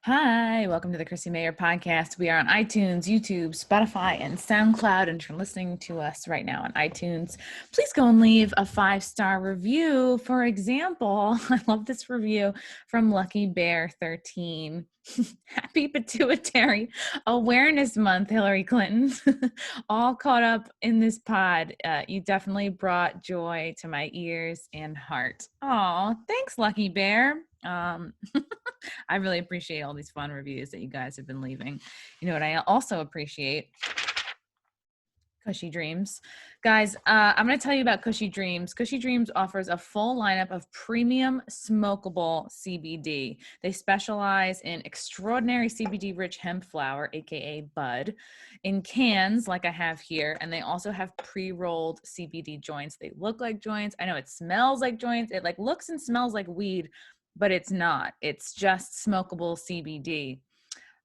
Hi, welcome to the Chrissie Mayr podcast. We are on iTunes, YouTube, Spotify, and SoundCloud. And if you're listening to us right now on iTunes, please go and leave a 5-star review. For example, I love this review from Lucky Bear 13. Happy Pituitary Awareness Month, Hillary Clinton. All caught up in this pod. You definitely brought joy to my ears and heart. Oh, thanks, Lucky Bear. I really appreciate all these fun reviews that you guys have been leaving. You know what I also appreciate? Cushy Dreams. Guys, I'm going to tell you about Cushy Dreams. Cushy Dreams offers a full lineup of premium smokable CBD. They specialize in extraordinary CBD-rich hemp flower, aka bud, in cans like I have here, and they also have pre-rolled CBD joints. They look like joints. I know it smells like joints. It like looks and smells like weed, but it's not. It's just smokable CBD.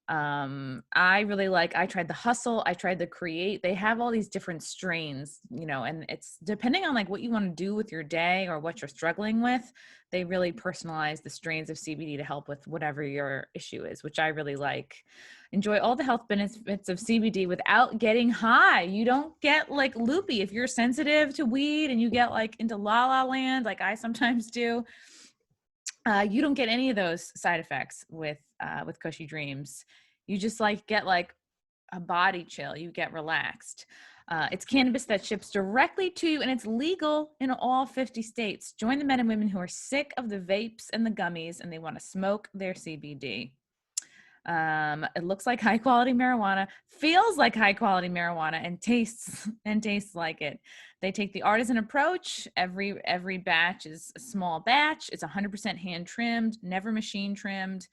I tried the Hustle, I tried the Create. They have all these different strains, and it's depending on like what you want to do with your day or what you're struggling with. They really personalize the strains of CBD to help with whatever your issue is, which I really like. Enjoy all the health benefits of CBD without getting high. You don't get like loopy if you're sensitive to weed and you get like into la la land like I sometimes do. You don't get any of those side effects with Cushy Dreams. You just like get like a body chill. You get relaxed. It's cannabis that ships directly to you, and it's legal in all 50 states. Join the men and women who are sick of the vapes and the gummies, and they want to smoke their CBD. It looks like high quality marijuana, feels like high quality marijuana, and tastes like it. They take the artisan approach. Every batch is a small batch. It's 100% hand trimmed, never machine trimmed.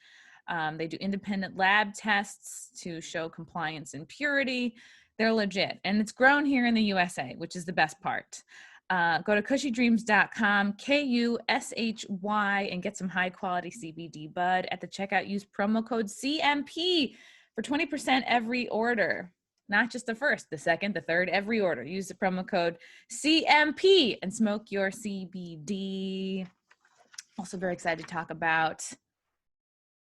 They do independent lab tests to show compliance and purity. They're legit, and it's grown here in the USA, which is the best part. Go to cushydreams.com, Kushy, and get some high quality CBD bud. At the checkout, use promo code CMP for 20% every order. Not just the first, the second, the third, every order. Use the promo code CMP and smoke your CBD. Also very excited to talk about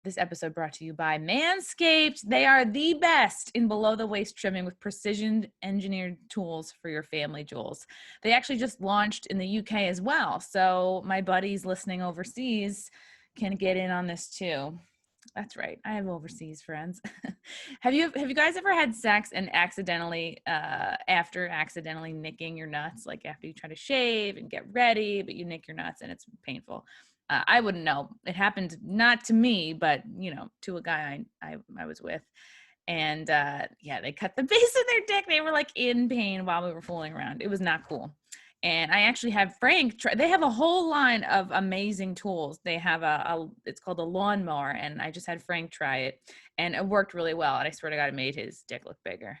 this episode brought to you by Manscaped. They are the best in below the waist trimming with precision engineered tools for your family jewels. They actually just launched in the UK as well. So my buddies listening overseas can get in on this too. That's right. I have overseas friends. Have you guys ever had sex and after accidentally nicking your nuts, like after you try to shave and get ready, but you nick your nuts and it's painful? I wouldn't know. It happened not to me, but to a guy I was with. And they cut the base of their dick. They were like in pain while we were fooling around. It was not cool. And I actually have Frank they have a whole line of amazing tools. They have it's called a lawnmower, and I just had Frank try it, and it worked really well. And I swear to God, it made his dick look bigger.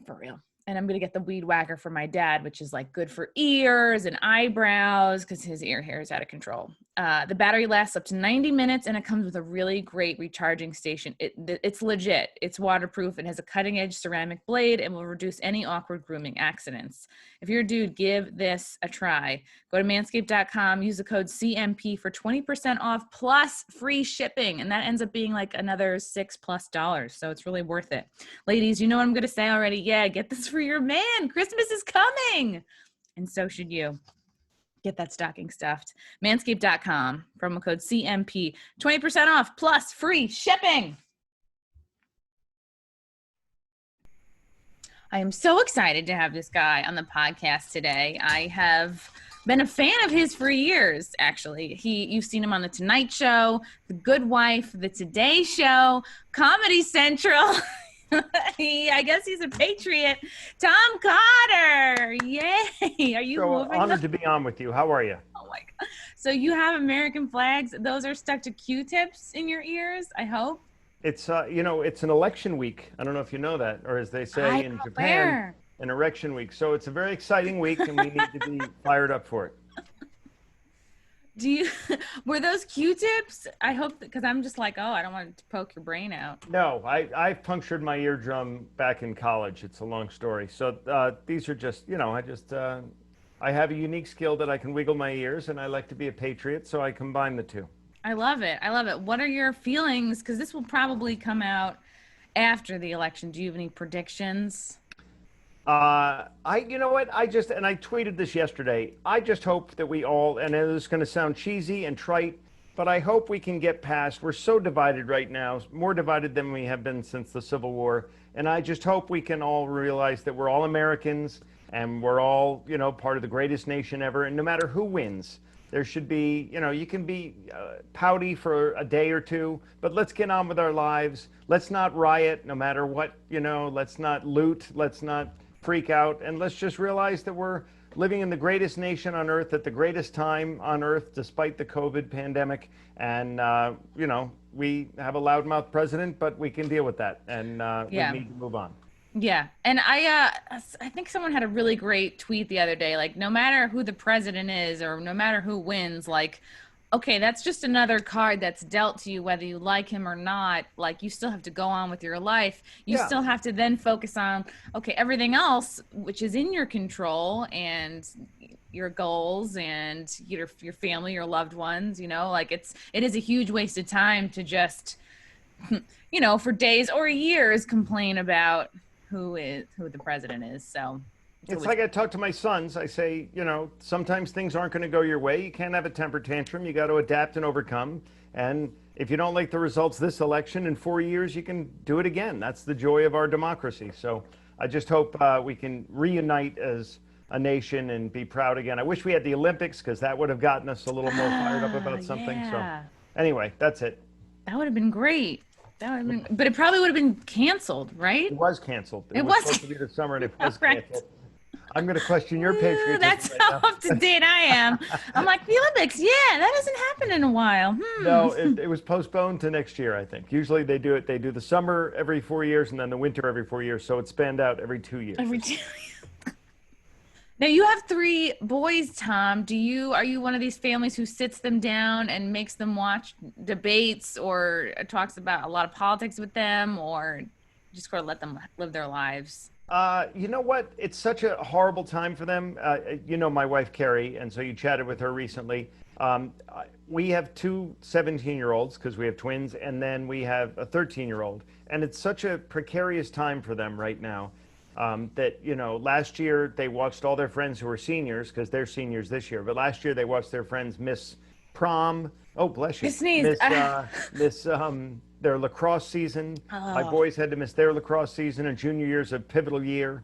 For real. And I'm going to get the weed whacker for my dad, which is like good for ears and eyebrows because his ear hair is out of control. The battery lasts up to 90 minutes, and it comes with a really great recharging station. It's legit. It's waterproof and has a cutting edge ceramic blade and will reduce any awkward grooming accidents. If you're a dude, give this a try. Go to manscaped.com, use the code CMP for 20% off plus free shipping. And that ends up being like another $6+. So it's really worth it. Ladies, you know what I'm going to say already? Yeah, get this for your man. Christmas is coming. And so should you. Get that stocking stuffed. Manscaped.com, promo code CMP, 20% off plus free shipping. I am so excited to have this guy on the podcast today. I have been a fan of his for years, actually. You've seen him on The Tonight Show, The Good Wife, The Today Show, Comedy Central. I guess he's a patriot. Tom Cotter. Yay. Are you So moving? honored to be on with you. How are you? Oh my God. So you have American flags. Those are stuck to Q-tips in your ears, I hope. It's it's an election week. I don't know if you know that, or as they I say in am Japan, aware. an erection week. So it's a very exciting week, and we need to be fired up for it. Were those Q-tips? I hope, because I'm just like, oh, I don't want to poke your brain out. No, I punctured my eardrum back in college. It's a long story. So these are just, I have a unique skill that I can wiggle my ears, and I like to be a patriot, so I combine the two. I love it. I love it. What are your feelings? Because this will probably come out after the election. Do you have any predictions? You know what? And I tweeted this yesterday. I just hope that we all, and it is going to sound cheesy and trite, but I hope we can get past. We're so divided right now, more divided than we have been since the Civil War. And I just hope we can all realize that we're all Americans and we're all, part of the greatest nation ever. And no matter who wins, there should be, you can be pouty for a day or two, but let's get on with our lives. Let's not riot no matter what, let's not loot. Let's not freak out, and let's just realize that we're living in the greatest nation on earth at the greatest time on earth, despite the COVID pandemic. And we have a loudmouth president, but we can deal with that, and we Yeah. need to move on. Yeah. And I think someone had a really great tweet the other day, like no matter who the president is or no matter who wins, like okay, that's just another card that's dealt to you, whether you like him or not. Like, you still have to go on with your life. You Yeah. still have to then focus on, okay, everything else, which is in your control and your goals and your family, your loved ones, like it is a huge waste of time to just, for days or years complain about who the president is. So It's like I talk to my sons. I say, sometimes things aren't going to go your way. You can't have a temper tantrum. You got to adapt and overcome. And if you don't like the results this election, in 4 years, you can do it again. That's the joy of our democracy. So I just hope we can reunite as a nation and be proud again. I wish we had the Olympics because that would have gotten us a little more fired up about something. Yeah. So anyway, that's it. That would have been great. But it probably would have been canceled, right? It was canceled. It was supposed to be this summer and it was Right. canceled. I'm going to question your patriotism. That's right how now. up to date I am. I'm like, the Olympics, yeah, that hasn't happened in a while. No, it was postponed to next year, I think. Usually they do it. They do the summer every 4 years and then the winter every 4 years. So it's spanned out every 2 years. Now you have 3 boys, Tom. Are you one of these families who sits them down and makes them watch debates or talks about a lot of politics with them, or just sort of let them live their lives? You know what? It's such a horrible time for them. You know my wife, Carrie, and so you chatted with her recently. We have 2 17-year-olds because we have twins, and then we have a 13-year-old. And it's such a precarious time for them right now that, last year they watched all their friends who were seniors because they're seniors this year. But last year they watched their friends miss prom. Oh, bless you. I sneezed. Miss their lacrosse season. My boys had to miss their lacrosse season, and junior year's a pivotal year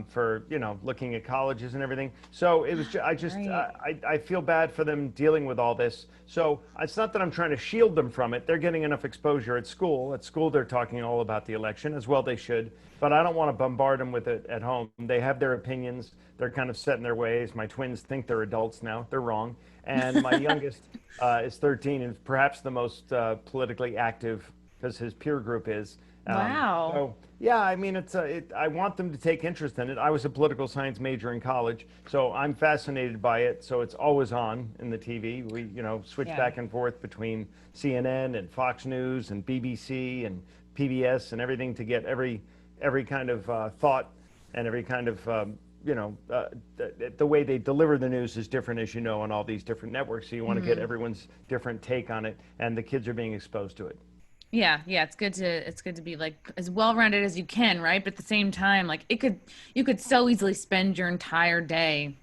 for looking at colleges and everything. So it was I feel bad for them dealing with all this. So it's not that I'm trying to shield them from it. They're getting enough exposure at school. At school they're talking all about the election, as well they should. But I don't want to bombard them with it at home. They have their opinions. They're kind of set in their ways. My twins think they're adults now. They're wrong. And my youngest is 13 and perhaps the most politically active because his peer group is. Wow. So yeah, I mean, I want them to take interest in it. I was a political science major in college, so I'm fascinated by it. So it's always on in the TV. We, switch back and forth between CNN and Fox News and BBC and PBS and everything to get every kind of thought and every kind of the way they deliver the news is different, as you know, on all these different networks. So you want to get everyone's different take on it, and the kids are being exposed to it. Yeah, it's good to be like as well-rounded as you can, right? But at the same time, like you could so easily spend your entire day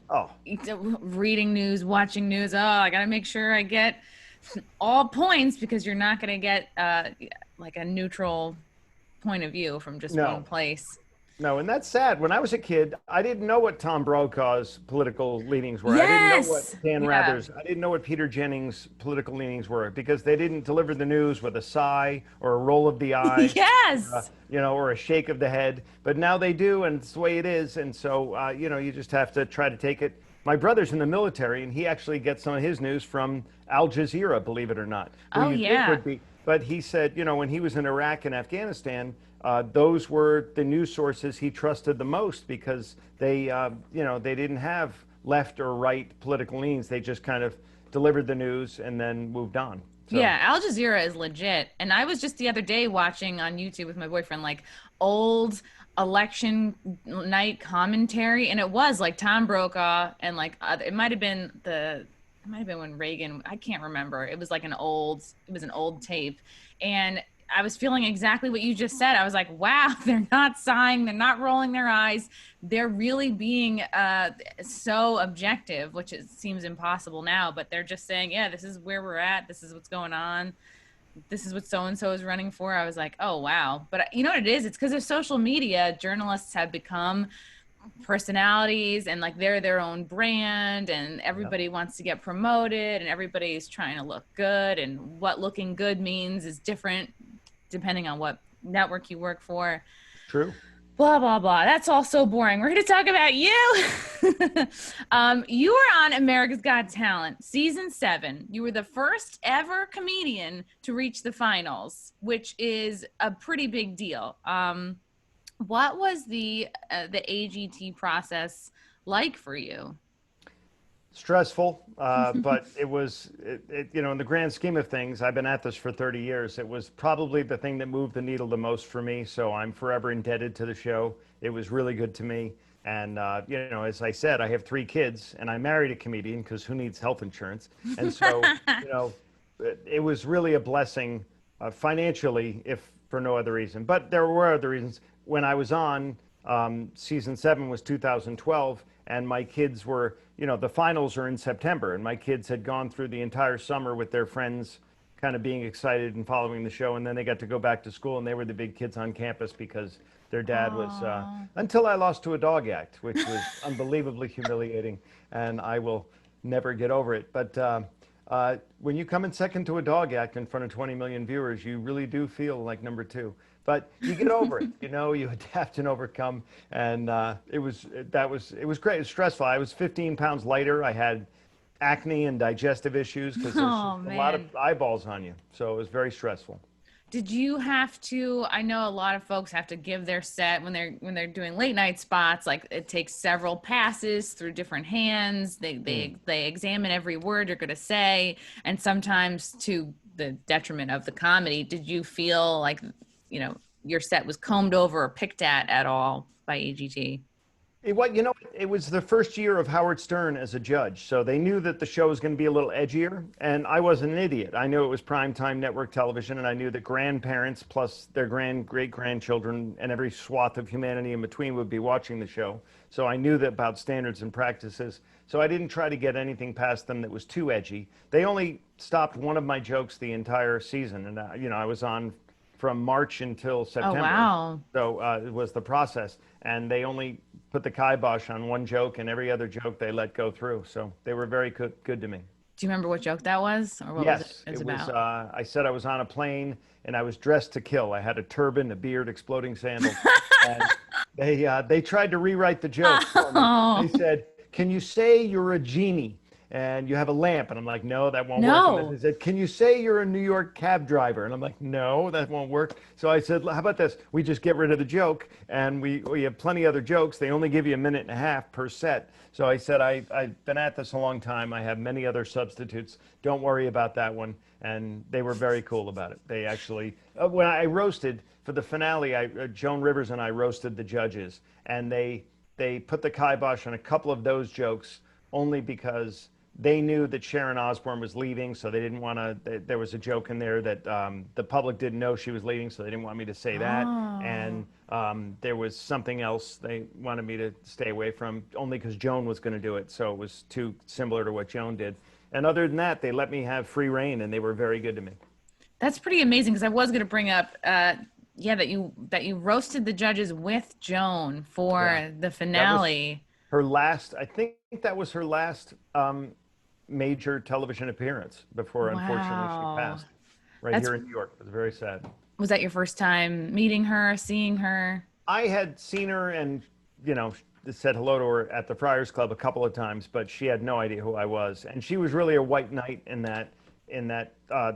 reading news, watching news. Oh, I got to make sure I get all points because you're not going to get like a neutral point of view from just one place. No, and that's sad. When I was a kid, I didn't know what Tom Brokaw's political leanings were. Yes! I didn't know what Dan Rather's, I didn't know what Peter Jennings' political leanings were because they didn't deliver the news with a sigh or a roll of the eye. Yes! Or a shake of the head. But now they do, and it's the way it is. And so, you just have to try to take it. My brother's in the military, and he actually gets some of his news from Al Jazeera, believe it or not. Oh, yeah. But he said, when he was in Iraq and Afghanistan, those were the news sources he trusted the most because they didn't have left or right political leanings. They just kind of delivered the news and then moved on. So. Yeah, Al Jazeera is legit. And I was just the other day watching on YouTube with my boyfriend, like old election night commentary. And it was like Tom Brokaw and like it might have been it might have been when Reagan, I can't remember. It was like an old tape. And I was feeling exactly what you just said. I was like, wow, they're not sighing, they're not rolling their eyes. They're really being so objective, which it seems impossible now, but they're just saying, yeah, this is where we're at. This is what's going on. This is what so-and-so is running for. I was like, oh, wow. But you know what it is? It's because of social media. Journalists have become personalities, and like they're their own brand, and everybody wants to get promoted, and everybody's trying to look good, and what looking good means is different depending on what network you work for. True. Blah blah blah. That's all so boring. We're here to talk about you. You were on America's Got Talent season 7. You were the first ever comedian to reach the finals, which is a pretty big deal. What was the AGT process like for you? Stressful, but it was, you know, in the grand scheme of things, I've been at this for 30 years. It was probably the thing that moved the needle the most for me. So I'm forever indebted to the show. It was really good to me. And, you know, as I said, I have 3 kids and I married a comedian because who needs health insurance? And so, you know, it was really a blessing financially, if for no other reason. But there were other reasons. When I was on, season 7 was 2012, and my kids were, you know, the finals are in September, and my kids had gone through the entire summer with their friends kind of being excited and following the show, and then they got to go back to school, and they were the big kids on campus because their dad was, until I lost to a dog act, which was unbelievably humiliating, and I will never get over it. But when you come in second to a dog act in front of 20 million viewers, you really do feel like number 2. But you get over it, you know, you adapt and overcome. And it was great. It was stressful. I was 15 pounds lighter. I had acne and digestive issues because there's a lot of eyeballs on you. So it was very stressful. Did you have to, I know a lot of folks have to give their set when they're doing late night spots, like it takes several passes through different hands. They examine every word you're going to say, and sometimes to the detriment of the comedy. Did you feel like, you know, your set was combed over or picked at all by AGT? You know, it was the first year of Howard Stern as a judge, so they knew that the show was going to be a little edgier, and I wasn't an idiot. I knew it was primetime network television, and I knew that grandparents plus their great-grandchildren and every swath of humanity in between would be watching the show. So I knew that about standards and practices, so I didn't try to get anything past them that was too edgy. They only stopped one of my jokes the entire season, and you know, I was on from March until September. Oh, wow. So it was the process, and they only put the kibosh on one joke, and every other joke they let go through. So they were very good to me. Do you remember what joke that was, or what Yes, was it about? I said I was on a plane and I was dressed to kill. I had a turban, a beard, exploding sandals, and they tried to rewrite the joke for me. They said, "Can you say you're a genie and you have a lamp?" And I'm like, "No, that won't work." And they said, "Can you say you're a New York cab driver?" And I'm like, "No, that won't work." So I said, "How about this? We just get rid of the joke, and we have plenty other jokes. They only give you a minute and a half per set." So I said, I've been at this a long time. I have many other substitutes. Don't worry about that one. And they were very cool about it. They actually, when I roasted for the finale, Joan Rivers and I roasted the judges, and they put the kibosh on a couple of those jokes only because they knew that Sharon Osbourne was leaving, so they didn't want to. There was a joke in there that the public didn't know she was leaving, so they didn't want me to say that. And there was something else they wanted me to stay away from, only because Joan was going to do it, so it was too similar to what Joan did. And other than that, they let me have free reign, and they were very good to me. That's pretty amazing, because I was going to bring up, yeah, that you roasted the judges with Joan for the finale. Her last, I think that was her last major television appearance before, unfortunately, she passed here in New York. It was very sad. Was that your first time meeting her, seeing her? I had seen her and, you know, said hello to her at the Friars Club a couple of times, but she had no idea who I was. And she was really a white knight in that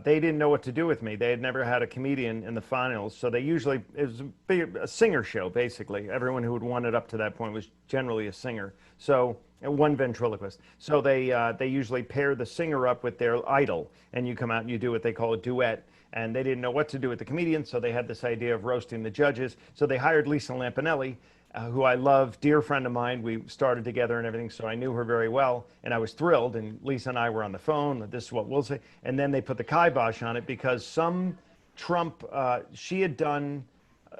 they didn't know what to do with me. They had never had a comedian in the finals, so it was a singer show, basically. Everyone who had won it up to that point was generally a singer. So one ventriloquist. So they usually pair the singer up with their idol, and you come out and you do what they call a duet. And they didn't know what to do with the comedian, so they had this idea of roasting the judges. So they hired Lisa Lampanelli, who I love, dear friend of mine. We started together and everything, so I knew her very well, and I was thrilled. And Lisa and I were on the phone. This is what we'll say. And then they put the kibosh on it because some Trump, she had done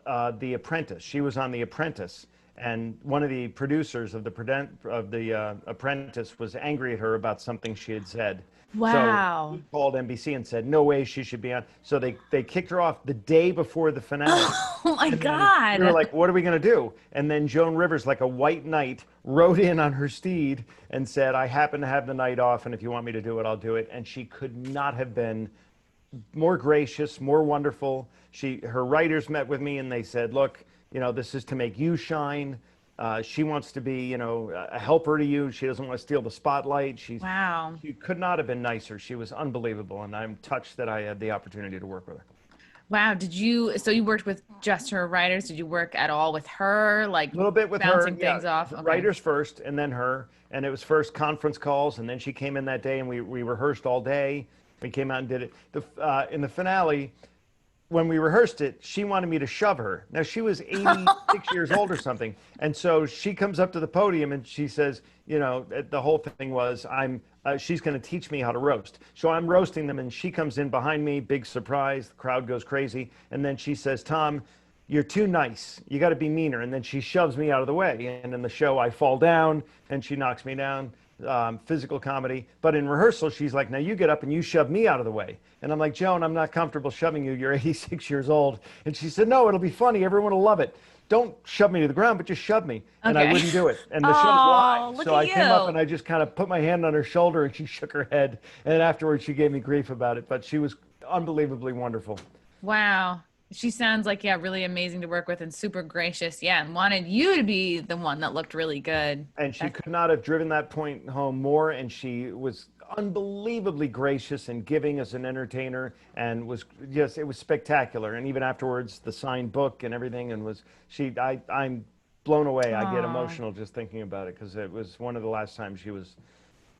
The Apprentice. She was on The Apprentice, and one of the producers of the Apprentice was angry at her about something she had said. So Wow. he called NBC and said, "No way she should be on." So they kicked her off the day before the finale. Oh my And then we were God. like, "What are we going to do?" And then Joan Rivers, like a white knight, rode in on her steed and said, "I happen to have the night off, and if you want me to do it, I'll do it." And she could not have been more gracious, more wonderful. Her writers met with me and they said, "Look, this is to make you shine. She wants to be, a helper to you. She doesn't want to steal the spotlight." Wow. She could not have been nicer. She was unbelievable, and I'm touched that I had the opportunity to work with her. Wow. So you worked with just her writers? Did you work at all with her? Like A little bit with her, bouncing yeah. things off? Okay. Writers first, and then her. And it was first conference calls, and then she came in that day, and we rehearsed all day. We came out and did it. In the finale, when we rehearsed it, she wanted me to shove her. Now, she was 86 years old or something. And so she comes up to the podium and she says, the whole thing was, she's going to teach me how to roast. So I'm roasting them, and she comes in behind me, big surprise. The crowd goes crazy. And then she says, "Tom, you're too nice. You got to be meaner." And then she shoves me out of the way. And in the show, I fall down and she knocks me down. Physical comedy. But in rehearsal, she's like, "Now you get up and you shove me out of the way." And I'm like, "Joan, I'm not comfortable shoving you. You're 86 years old." And she said, "No, it'll be funny. Everyone will love it. Don't shove me to the ground, but just shove me." And I wouldn't do it. And the show's live. Look So at I came up you. and I just kind of put my hand on her shoulder and she shook her head. And afterwards, she gave me grief about it. But she was unbelievably wonderful. Wow. She sounds like, yeah, really amazing to work with and super gracious. Yeah. And wanted you to be the one that looked really good. And she could not have driven that point home more. And she was unbelievably gracious and giving as an entertainer, and it was spectacular. And even afterwards, the signed book and everything, and I'm blown away. I get emotional just thinking about it, because it was one of the last times she was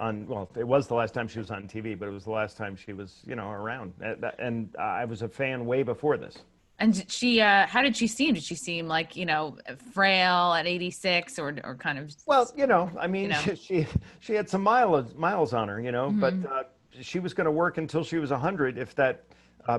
it was the last time she was on TV, but it was the last time she was, around. And I was a fan way before this. And how did she seem? Did she seem like, frail at 86 or kind of? Well, I mean, she had some miles on her, but she was going to work until she was 100 if that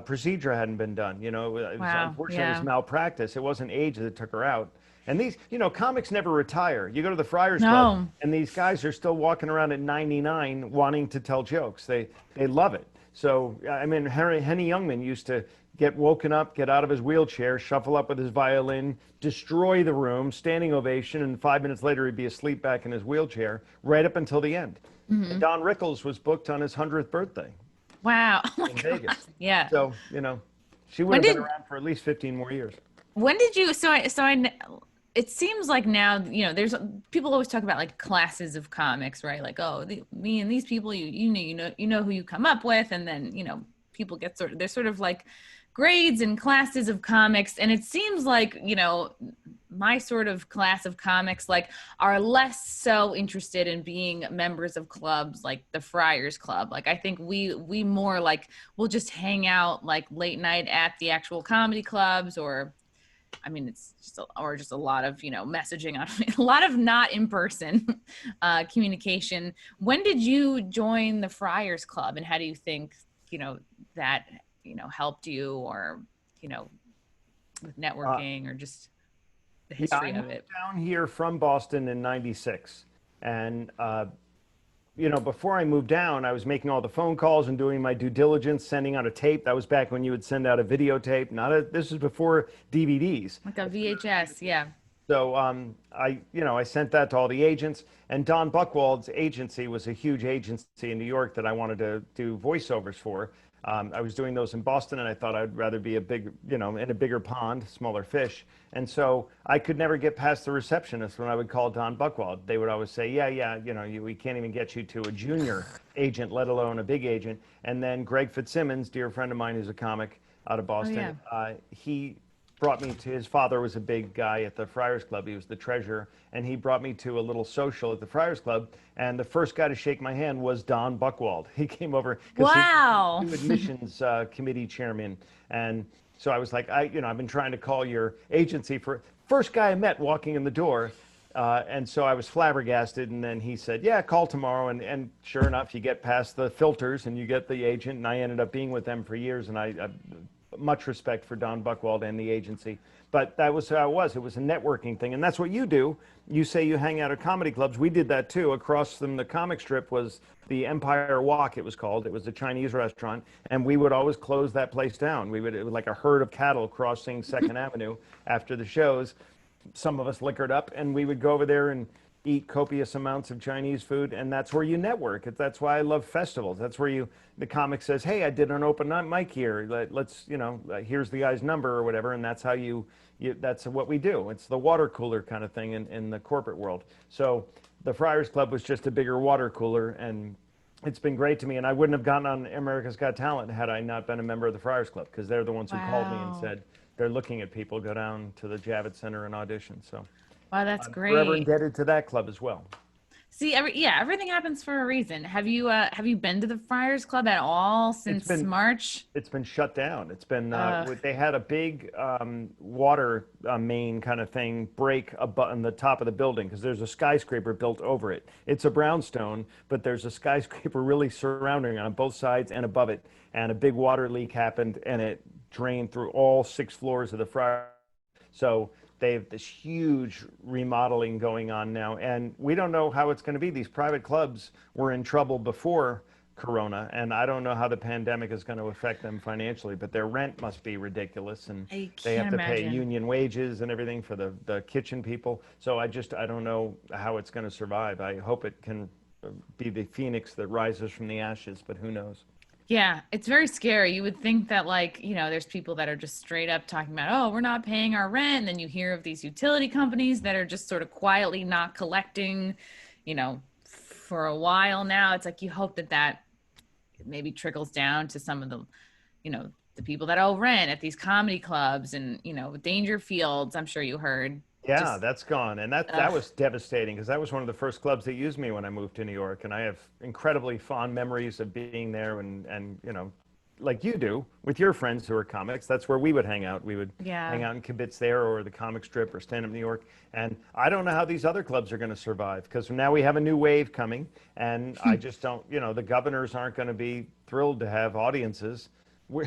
procedure hadn't been done. It was, Wow, unfortunately, it yeah. was malpractice. It wasn't age that took her out. And these, comics never retire. You go to the Friars Club, No. and these guys are still walking around at 99 wanting to tell jokes. They love it. So, I mean, Henny Youngman used to get woken up, get out of his wheelchair, shuffle up with his violin, destroy the room, standing ovation, and 5 minutes later he'd be asleep back in his wheelchair, right up until the end. And Don Rickles was booked on his 100th birthday Wow. Oh my in God. Vegas. Yeah. So, she would have been around for at least 15 more years. When did you, it seems like now, there's people always talk about like classes of comics, right? Like, oh, me and these people, you know who you come up with. And then, people get there's sort of like grades and classes of comics. And it seems like, my sort of class of comics like are less so interested in being members of clubs like the Friars Club. Like, I think we more like, we'll just hang out like late night at the actual comedy clubs, or I mean, it's just a lot of, messaging on a lot of not in person communication. When did you join the Friars Club, and how do you think, that, helped you, or, with networking, or just the history I of moved it? down here from Boston in '96, and before I moved down, I was making all the phone calls and doing my due diligence, sending out a tape. That was back when you would send out a videotape. This was before DVDs. Like a VHS, yeah. So I sent that to all the agents, and Don Buchwald's agency was a huge agency in New York that I wanted to do voiceovers for. I was doing those in Boston, and I thought I'd rather be in a bigger pond, smaller fish. And so I could never get past the receptionist when I would call Don Buchwald. They would always say, yeah, we can't even get you to a junior agent, let alone a big agent. And then Greg Fitzsimmons, dear friend of mine who's a comic out of Boston, he brought me to, his father was a big guy at the Friars Club. He was the treasurer, and he brought me to a little social at the Friars Club. And the first guy to shake my hand was Don Buchwald. He came over because Wow. he was admissions committee chairman. And So I was like, I've been trying to call your agency for first guy I met walking in the door. And so I was flabbergasted. And then he said, yeah, call tomorrow. And sure enough, you get past the filters and you get the agent. And I ended up being with them for years. And I much respect for Don Buchwald and the agency. But that was how it was. It was a networking thing. And that's what you do. You say you hang out at comedy clubs. We did that too. Across from the comic strip was the Empire Walk, it was called. It was a Chinese restaurant. And we would always close that place down. It was like a herd of cattle crossing 2nd Avenue after the shows. Some of us liquored up, and we would go over there and eat copious amounts of Chinese food, and that's where you network. That's why I love festivals. That's where the comic says, hey, I did an open mic here. Let's, here's the guy's number or whatever, and that's how that's what we do. It's the water cooler kind of thing in the corporate world. So the Friars Club was just a bigger water cooler, and it's been great to me. And I wouldn't have gotten on America's Got Talent had I not been a member of the Friars Club, because they're the ones who called me and said, they're looking at people go down to the Javits Center and audition. So, wow, that's I'm great. forever indebted to that club as well. See, everything happens for a reason. Have you been to the Friars Club at all since March? It's been shut down. It's been they had a big water main kind of thing break on the top of the building because there's a skyscraper built over it. It's a brownstone, but there's a skyscraper really surrounding it on both sides and above it. And a big water leak happened, and it drained through all 6 floors of the Friars. So they have this huge remodeling going on now, and we don't know how it's going to be. These private clubs were in trouble before Corona, and I don't know how the pandemic is going to affect them financially, but their rent must be ridiculous, and they have to pay union wages and everything for the kitchen people. So I don't know how it's going to survive. I hope it can be the phoenix that rises from the ashes, but who knows? Yeah, it's very scary. You would think that there's people that are just straight up talking about, oh, we're not paying our rent. And then you hear of these utility companies that are just sort of quietly not collecting, for a while now. It's like you hope that maybe trickles down to some of the, the people that owe rent at these comedy clubs and, Dangerfields, I'm sure you heard. Yeah, that's gone. And that was devastating because that was one of the first clubs that used me when I moved to New York. And I have incredibly fond memories of being there and like you do with your friends who are comics. That's where we would hang out. We would hang out in Kibitz there or the comic strip or Stand Up New York. And I don't know how these other clubs are going to survive because now we have a new wave coming. And I just don't, the governors aren't going to be thrilled to have audiences.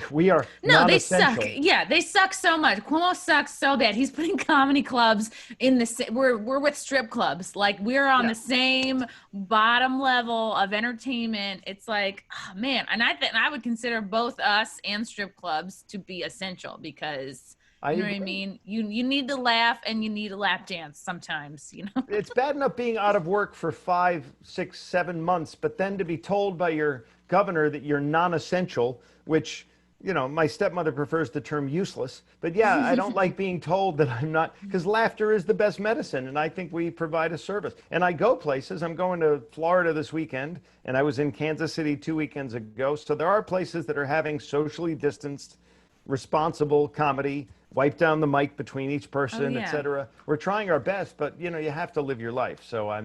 We are they suck. Yeah, they suck so much. Cuomo sucks so bad. He's putting comedy clubs in the we're with strip clubs. Like we're on the same bottom level of entertainment. It's like, oh, man, and I would consider both us and strip clubs to be essential because you know what I mean? You need to laugh and you need a lap dance sometimes, It's bad enough being out of work for 5, 6, 7 months, but then to be told by your governor that you're non-essential, which my stepmother prefers the term useless, but yeah, I don't like being told that I'm not, because laughter is the best medicine, and I think we provide a service. And I go places. I'm going to Florida this weekend, and I was in Kansas City 2 weekends ago. So there are places that are having socially distanced, responsible comedy, wipe down the mic between each person, etc. We're trying our best, but you have to live your life. So I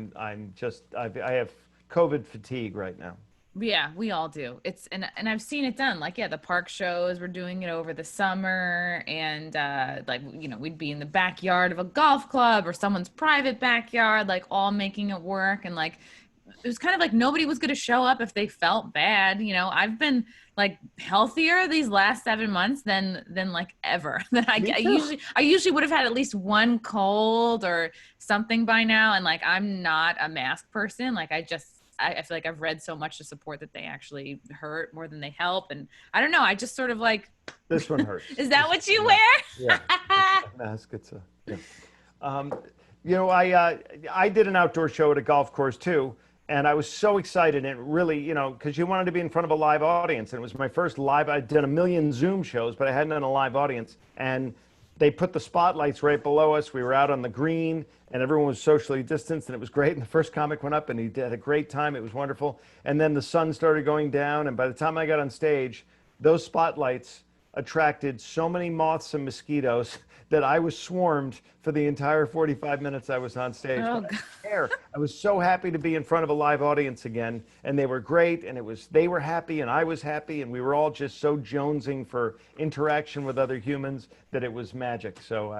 have COVID fatigue right now. Yeah, we all do. And I've seen it done. Like, the park shows, we're doing it over the summer. And we'd be in the backyard of a golf club or someone's private backyard, like all making it work. And like, it was kind of like nobody was going to show up if they felt bad. I've been like healthier these last 7 months than like ever. I usually would have had at least one cold or something by now. And like, I'm not a mask person. Like I feel like I've read so much to support that they actually hurt more than they help. And I don't know. I just sort of like. This one hurts. Is that what you wear? Yeah. Mask. I did an outdoor show at a golf course too. And I was so excited and really, because you wanted to be in front of a live audience. And it was my first live. I did a million Zoom shows, but I hadn't done a live audience. And they put the spotlights right below us. We were out on the green and everyone was socially distanced and it was great. And the first comic went up and he had a great time. It was wonderful. And then the sun started going down. And by the time I got on stage, those spotlights attracted so many moths and mosquitoes that I was swarmed for the entire 45 minutes I was on stage. Oh, But I God. didn't care. I was so happy to be in front of a live audience again, and they were great, and they were happy, and I was happy, and we were all just so jonesing for interaction with other humans that it was magic. So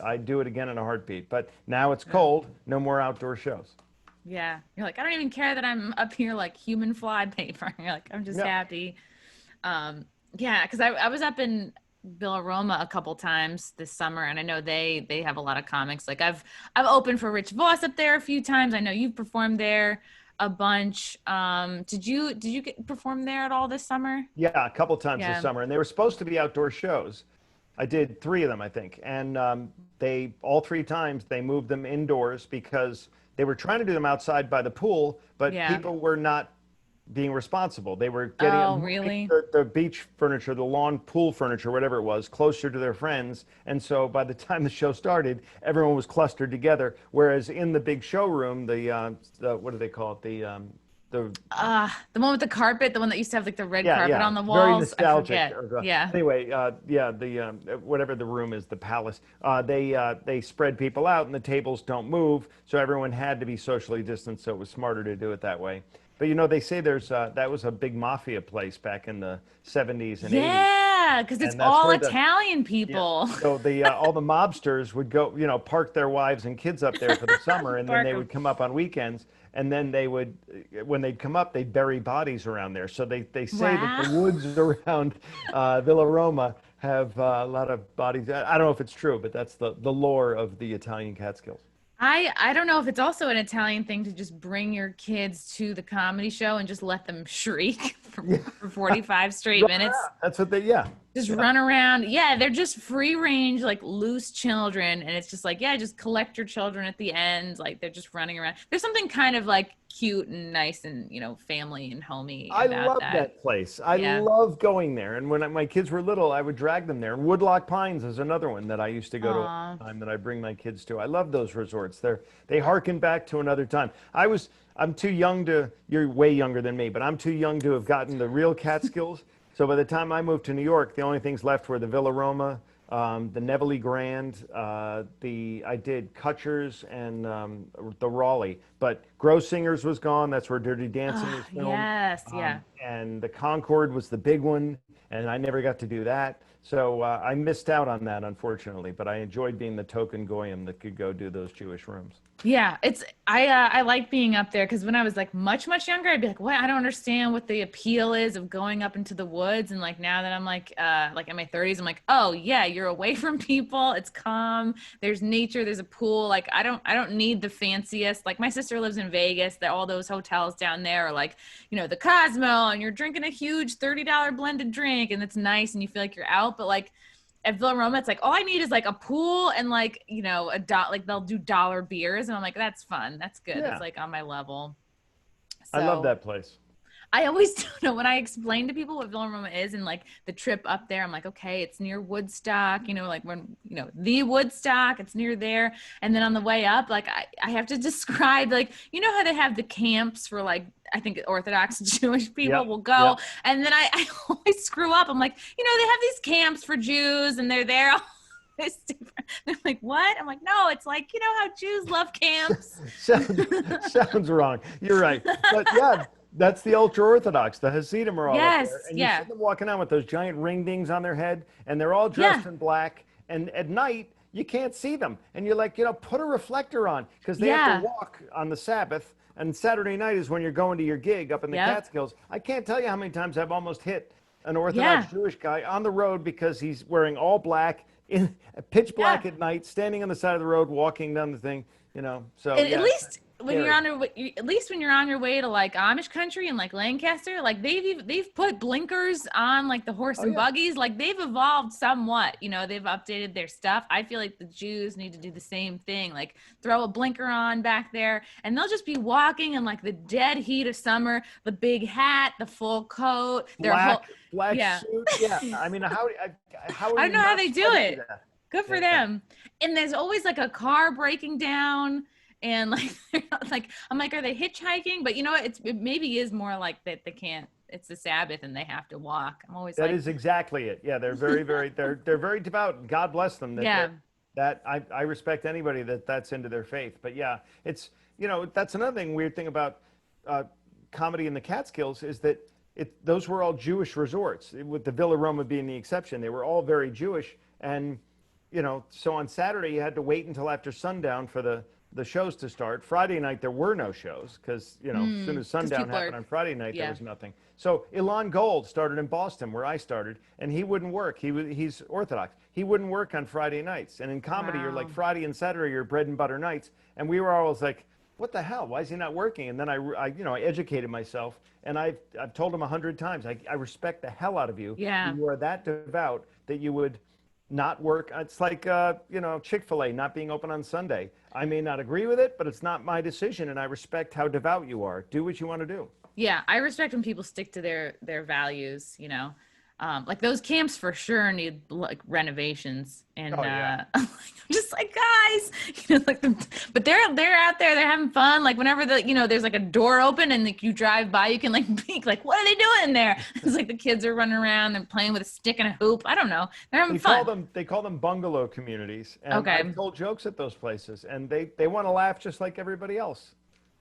I'd do it again in a heartbeat. But now it's cold, no more outdoor shows. Yeah. You're like, I don't even care that I'm up here like human fly paper. You're like, I'm just No. happy. Yeah, because I was up in Villaroma a couple times this summer, and I know they have a lot of comics. Like I've opened for Rich Voss up there a few times. I know you've performed there a bunch. Did you perform there at all this summer? Yeah, a couple times this Yeah. summer, and they were supposed to be outdoor shows. I did three of them, I think, and they all three times they moved them indoors because they were trying to do them outside by the pool, but Yeah. people were not being responsible. They were Oh, moving really? the beach furniture, the lawn pool furniture, whatever it was, closer to their friends, and so by the time the show started, everyone was clustered together. Whereas in the big showroom, the what do they call it? The The one with the carpet, the one that used to have like the red Yeah, carpet yeah, on the very walls. I nostalgic. forget. Yeah. Anyway, yeah, the whatever the room is, the palace. They spread people out, and the tables don't move, so everyone had to be socially distanced. So it was smarter to do it that way. But they say that was a big mafia place back in the 70s and 80s, Yeah, because it's and that's all where the Italian yeah. people. So the all the mobsters would go, park their wives and kids up there for the summer, and then Park they 'em. would come up on weekends, and then they would, when they'd come up, they'd bury bodies around there. So they say that the Wow. woods around Villa Roma have a lot of bodies. I don't know if it's true, but that's the lore of the Italian Catskills. I don't know if it's also an Italian thing to just bring your kids to the comedy show and just let them shriek for 45 straight Right. minutes. That's what yeah. Just Yeah. run around. Yeah, they're just free range, like loose children. And it's just like, yeah, just collect your children at the end. Like they're just running around. There's something kind of like cute and nice and, family and homey I about love that. that place. I Yeah. love going there. And when my kids were little, I would drag them there. Woodlock Pines is another one that I used to go to all Aw. the time that I bring my kids to. I love those resorts. They harken back to another time. I'm too young you're way younger than me, but I'm too young to have gotten the real Catskills. So by the time I moved to New York, the only things left were the Villa Roma, the Nevele Grand, I did Kutcher's and the Raleigh, but Grossinger's was gone. That's where Dirty Dancing was filmed. Yes. Yeah. And the Concord was the big one, and I never got to do that. So I missed out on that, unfortunately. But I enjoyed being the token goyim that could go do those Jewish rooms. Yeah, I like being up there because when I was like much younger, I'd be like, what? I don't understand what the appeal is of going up into the woods. And like now that I'm like in my 30s, I'm like, oh yeah, you're away from people. It's calm. There's nature. There's a pool. Like I don't need the fanciest. Like my sister lives in Vegas. That all those hotels down there are like, the Cosmo, and you're drinking a huge $30 blended drink, and it's nice, and you feel like you're out. But like at Villa Roma, it's like all I need is like a pool and like like they'll do dollar beers, and I'm like, that's fun, that's good, Yeah. that's like on my level. I love So that place. I always don't know when I explain to people what Villa Roma is and like the trip up there. I'm like, okay, it's near Woodstock, like when, the Woodstock, it's near there. And then on the way up, like I have to describe, like, how they have the camps for like, I think Orthodox Jewish people Yep, will go. yep. And then I always screw up. I'm like, they have these camps for Jews and they're there. It's different. They're like, what? I'm like, no, it's like, how Jews love camps. Sounds wrong. You're right. But yeah, that's the ultra Orthodox. The Hasidim are all up Yes, there. And yeah. you see them walking out with those giant ring dings on their head, and they're all dressed in black. And at night, you can't see them. And you're like, put a reflector on, because they have to walk on the Sabbath. And Saturday night is when you're going to your gig up in the Catskills. I can't tell you how many times I've almost hit an Orthodox Jewish guy on the road because he's wearing all black, in pitch black at night, standing on the side of the road, walking down the thing, So And yeah, at least when scary. you're on your way, at least when you're on your way to like Amish country and like Lancaster, like they've put blinkers on like the horse and buggies. Like they've evolved somewhat, they've updated their stuff. I feel like the Jews need to do the same thing, like throw a blinker on back there, and they'll just be walking in like the dead heat of summer, the big hat, the full coat, their whole Black suit. Yeah. I mean, how I don't know how they do it. Good for them. And there's always like a car breaking down, and like, like I'm like, are they hitchhiking? But it maybe is more like that they can't it's the Sabbath and they have to walk. I'm always That like, is exactly it. Yeah, they're very, very, they're very devout. God bless them. yeah, That I respect anybody that's into their faith. But yeah, it's, that's another weird thing about uh, comedy in the Catskills is that those were all Jewish resorts, with the Villa Roma being the exception. They were all very Jewish, and so on Saturday you had to wait until after sundown for the shows to start. Friday night there were no shows because as soon as because sundown people happened are, on Friday night there yeah, was nothing. So Ilan Gold started in Boston where I started, and he wouldn't work. He's Orthodox. He wouldn't work on Friday nights. And in comedy, you're like wow, Friday and Saturday are bread and butter nights, and we were always like, what the hell? Why is he not working? And then I educated myself, and I've told him 100 times, I respect the hell out of you. yeah. You are that devout that you would not work. It's like, Chick-fil-A not being open on Sunday. I may not agree with it, but it's not my decision, and I respect how devout you are. Do what you want to do. Yeah, I respect when people stick to their values, like those camps for sure need like renovations, and Oh, yeah. I'm just like, guys, like but they're out there, they're having fun. Like whenever there's like a door open and like you drive by, you can like peek, like, what are they doing in there? It's like the kids are running around, they're playing with a stick and a hoop. I don't know, they're having fun. They call them bungalow communities, and I've Okay, told jokes at those places, and they want to laugh just like everybody else.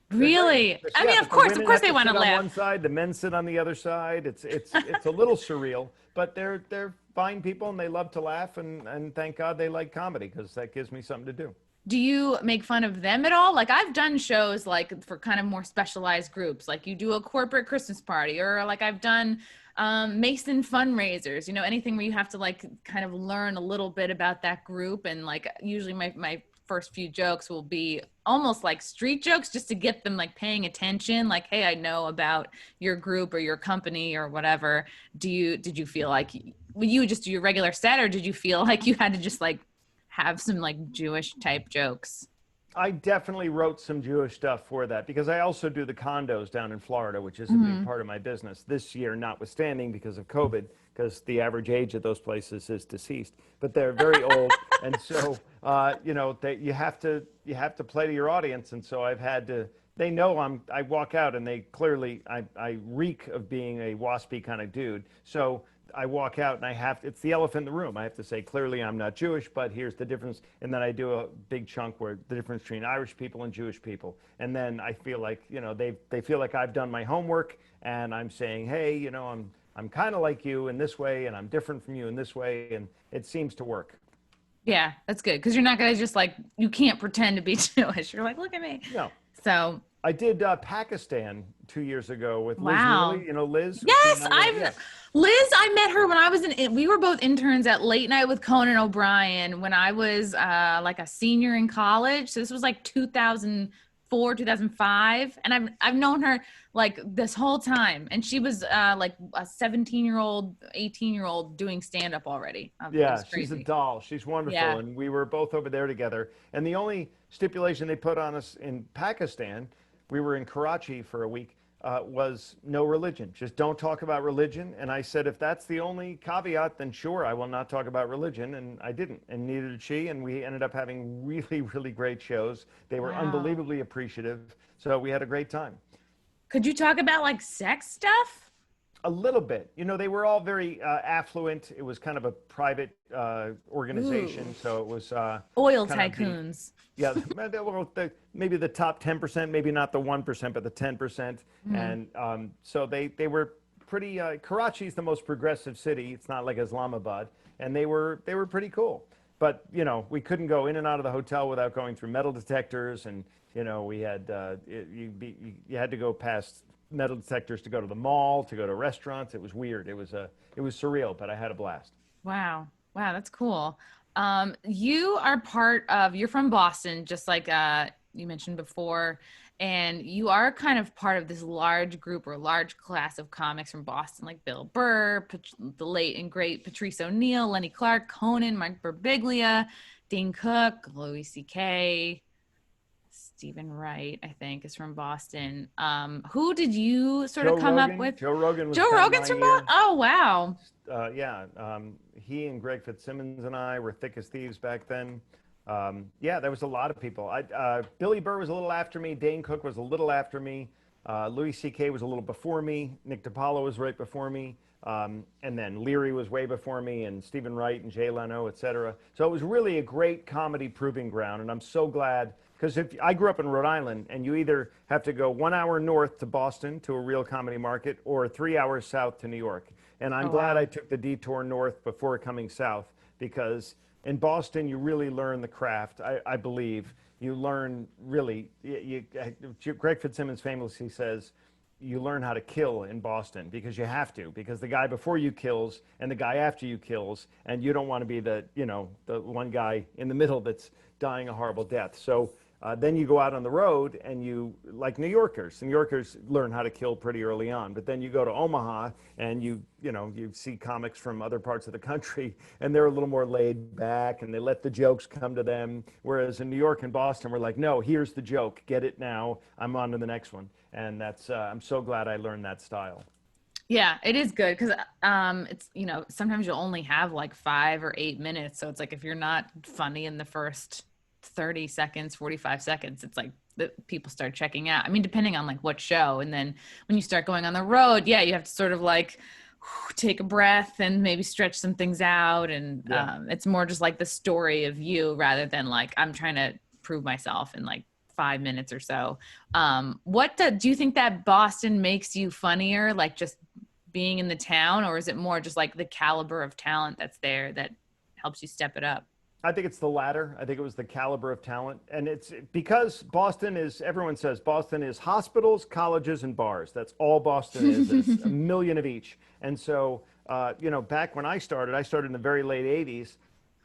They're great. really? I Yeah, mean, but the of women course have they to want to sit on laugh. one side, the men sit on the other side. It's a little surreal, but they're fine people, and they love to laugh, and thank God they like comedy because that gives me something to do. Do you make fun of them at all? Like I've done shows like for kind of more specialized groups, like you do a corporate Christmas party, or like I've done Mason fundraisers, anything where you have to like kind of learn a little bit about that group. And like usually my first few jokes will be almost like street jokes just to get them like paying attention. Like, hey, I know about your group or your company or whatever. Did you feel like you would just do your regular set, or did you feel like you had to just like have some like Jewish type jokes? I definitely wrote some Jewish stuff for that because I also do the condos down in Florida, which is a big Mm-hmm. part of my business. This year, notwithstanding, because of COVID, because the average age of those places is deceased, but they're very old, and so you have to play to your audience, and so I've had to. They know I walk out, and they clearly I reek of being a waspy kind of dude. So I walk out and it's the elephant in the room. I have to say, clearly I'm not Jewish, but here's the difference. And then I do a big chunk where the difference between Irish people and Jewish people. And then I feel like, they feel like I've done my homework, and I'm saying, hey, I'm kind of like you in this way, and I'm different from you in this way. And it seems to work. Yeah, that's good. Because you're not going to just like, you can't pretend to be Jewish. You're like, look at me. No. So, I did Pakistan 2 years ago with Liz wow. Neely. You know Liz? Yes, Yeah. Liz, I met her when I was we were both interns at Late Night with Conan O'Brien when I was like a senior in college. So this was like 2004, 2005. And I've known her like this whole time. And she was like a 17-year-old, 18-year-old doing stand-up already. It Yeah, was she's a crazy. doll. She's wonderful. Yeah. And we were both over there together. And the only stipulation they put on us in Pakistan, we were in Karachi for a week, was no religion. Just don't talk about religion. And I said, if that's the only caveat, then sure, I will not talk about religion. And I didn't. And neither did she. And we ended up having really, really great shows. They were Wow. unbelievably appreciative. So we had a great time. Could you talk about like sex stuff? A little bit. They were all very affluent. It was kind of a private organization, Ooh. so it was Oil kind of tycoons. yeah, maybe the top 10%, maybe not the 1%, but the 10%. Mm. And so they were pretty. Karachi's the most progressive city. It's not like Islamabad, and they were pretty cool. But we couldn't go in and out of the hotel without going through metal detectors, and we had you had to go past metal detectors to go to the mall, to go to restaurants. It was weird. It was surreal, but I had a blast. Wow. Wow, that's cool. You're from Boston, just like you mentioned before, and you are kind of part of this large group or large class of comics from Boston, like Bill Burr, the late and great Patrice O'Neill, Lenny Clark, Conan, Mike Birbiglia, Dane Cook, Louis C.K., Stephen Wright, I think, is from Boston. Who did you sort of Joe come up Rogan. with? Joe Rogan was Joe kind of Rogan's my from Boston? year. Oh, wow. Yeah, he and Greg Fitzsimmons and I were thick as thieves back then. Yeah, there was a lot of people. Billy Burr was a little after me. Dane Cook was a little after me. Louis C.K. was a little before me. Nick DiPaolo was right before me. And then Leary was way before me, and Stephen Wright and Jay Leno, et cetera. So it was really a great comedy proving ground. And I'm so glad, because if I grew up in Rhode Island, and you either have to go 1 hour north to Boston to a real comedy market or 3 hours south to New York. And I'm Oh, glad wow. I took the detour north before coming south, because in Boston, you really learn the craft, I believe. You learn really, Greg Fitzsimmons famously says, you learn how to kill in Boston because you have to, because the guy before you kills and the guy after you kills, and you don't want to be the, the one guy in the middle that's dying a horrible death. So then you go out on the road and you, like New Yorkers learn how to kill pretty early on, but then you go to Omaha and you see comics from other parts of the country and they're a little more laid back and they let the jokes come to them. Whereas in New York and Boston, we're like, no, here's the joke, get it now, I'm on to the next one. And that's, I'm so glad I learned that style. Yeah, it is good because it's, sometimes you'll only have like 5 or 8 minutes. So it's like if you're not funny in the first 30 seconds, 45 seconds, it's like the people start checking out. I mean, depending on like what show. And then when you start going on the road, yeah, you have to sort of like take a breath and maybe stretch some things out. And Yeah. it's more just like the story of you rather than like I'm trying to prove myself in like 5 minutes or so. Do you think that Boston makes you funnier, like just being in the town, or is it more just like the caliber of talent that's there that helps you step it up? I think it's the latter. I think it was the caliber of talent. And it's because Boston is, everyone says Boston is hospitals, colleges, and bars. That's all Boston is. It's a million of each. And so, back when I started in the very late 80s,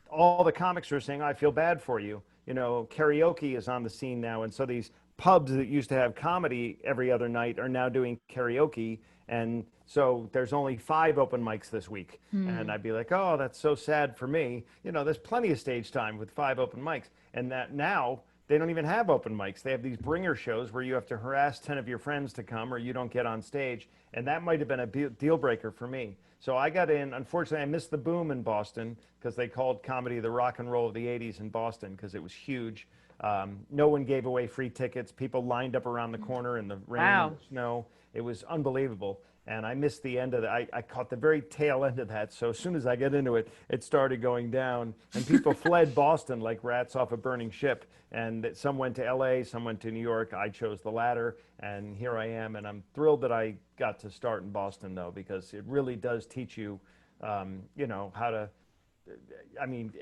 all the comics were saying, I feel bad for you. Karaoke is on the scene now. And so these pubs that used to have comedy every other night are now doing karaoke. And so there's only 5 open mics this week. And I'd be like, oh, that's so sad for me. There's plenty of stage time with 5 open mics. And that now they don't even have open mics. They have these bringer shows where you have to harass 10 of your friends to come or you don't get on stage. And that might have been a deal breaker for me. So I got in. Unfortunately, I missed the boom in Boston because they called comedy the rock and roll of the 80s in Boston because it was huge. No one gave away free tickets. People lined up around the corner in the rain and Wow. the snow. It was unbelievable. And I missed the end of that. I caught the very tail end of that. So as soon as I get into it, it started going down. And people fled Boston like rats off a burning ship. And some went to LA, some went to New York. I chose the latter. And here I am. And I'm thrilled that I got to start in Boston, though, because it really does teach you, how to, I mean,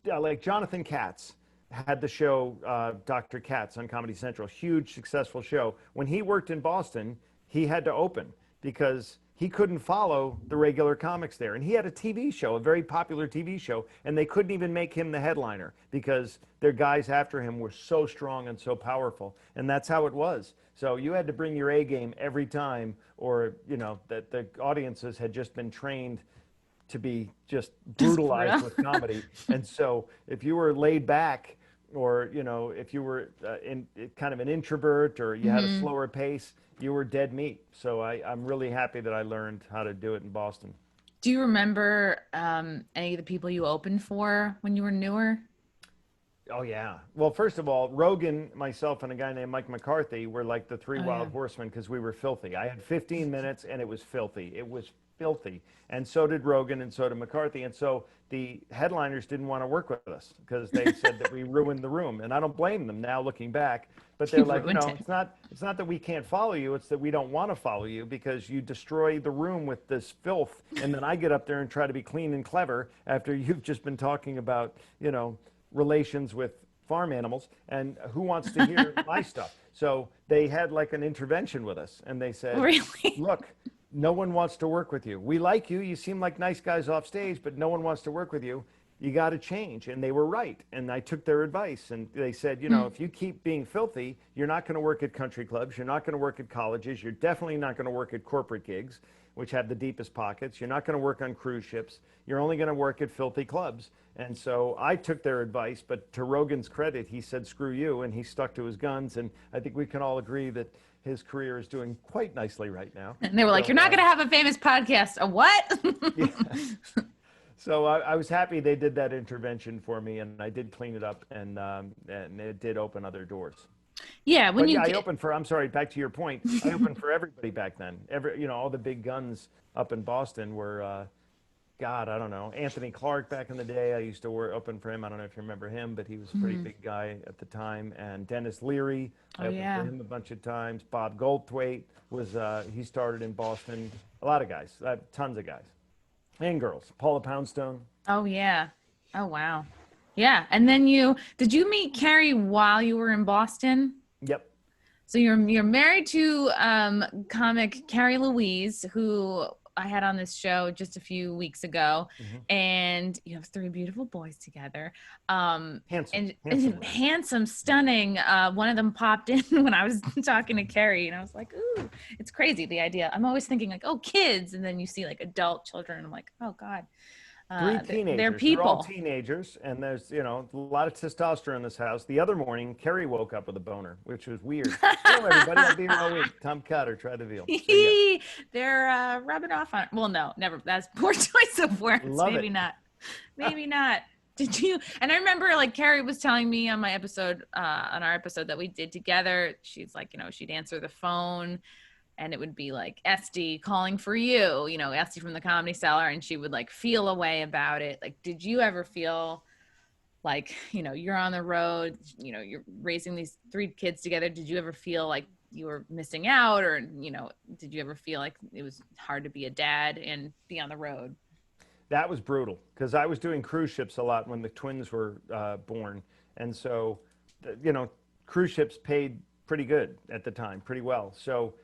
like Jonathan Katz had the show Dr. Katz on Comedy Central, huge successful show. When he worked in Boston, he had to open because he couldn't follow the regular comics there. And he had a TV show, a very popular TV show, and they couldn't even make him the headliner because their guys after him were so strong and so powerful. And that's how it was. So you had to bring your A game every time, or, that the audiences had just been trained to be just brutalized with comedy. And so if you were laid back, or if you were in kind of an introvert, or you had a slower pace, you were dead meat. So I'm really happy that I learned how to do it in Boston. Do you remember any of the people you opened for when you were newer? Oh yeah. Well, first of all, Rogan, myself, and a guy named Mike McCarthy were like the 3 Oh wild yeah. horsemen because we were filthy. I had 15 minutes and it was filthy. It was filthy. And so did Rogan and so did McCarthy. And so the headliners didn't want to work with us because they said that we ruined the room. And I don't blame them now looking back. But they're You like, ruined it. it's not that we can't follow you. It's that we don't want to follow you because you destroy the room with this filth. And then I get up there and try to be clean and clever after you've just been talking about, relations with farm animals, and who wants to hear my stuff? So they had like an intervention with us, and they said, Really? look, no one wants to work with you. We like you. You seem like nice guys off stage, but no one wants to work with you. You got to change. And they were right. And I took their advice. And they said, if you keep being filthy, you're not going to work at country clubs. You're not going to work at colleges. You're definitely not going to work at corporate gigs, which have the deepest pockets. You're not going to work on cruise ships. You're only going to work at filthy clubs. And so I took their advice. But to Rogan's credit, he said, screw you. And he stuck to his guns. And I think we can all agree that his career is doing quite nicely right now. And they were like, So, "You're not going to have a famous podcast." A what? yeah. So I was happy they did that intervention for me, and I did clean it up, and it did open other doors. Yeah, when But you yeah, I get opened for, I'm sorry, back to your point. I opened for everybody back then. All the big guns up in Boston were, God, I don't know. Anthony Clark back in the day, I used to open for him. I don't know if you remember him, but he was a pretty Mhm. big guy at the time. And Dennis Leary, Oh I opened for yeah. him a bunch of times. Bob Goldthwait he started in Boston. A lot of guys, tons of guys and girls. Paula Poundstone. Oh yeah. Oh wow. Yeah, and then did you meet Carrie while you were in Boston? Yep. So you're married to comic Carrie Louise, who I had on this show just a few weeks ago, Hmm. and you have three beautiful boys together, Handsome, handsome and boys. handsome, stunning. One of them popped in when I was talking to Carrie, and I was like, "Ooh, it's crazy the idea." I'm always thinking like, "Oh, kids," and then you see like adult children, and I'm like, "Oh God, Three they're teenagers. They're all people." teenagers, and there's a lot of testosterone in this house. The other morning, Kerry woke up with a boner, which was weird. Hello, everybody. I'll be here all week. Tom Cotter, try the veal. So yeah, They're rubbing off on. Well, no, never. That's poor choice of words. love Maybe it. not. Maybe not. Did you? And I remember like Carrie was telling me on my episode, on our episode that we did together. She's like, she'd answer the phone, and it would be like Esty calling for you. Esty from the Comedy Cellar, and she would like feel a way about it. Like, did you ever feel like you're on the road, you're raising these three kids together? Did you ever feel like you were missing out, or did you ever feel like it was hard to be a dad and be on the road? That was brutal because I was doing cruise ships a lot when the twins were born, and so cruise ships paid pretty good at the time, pretty well. So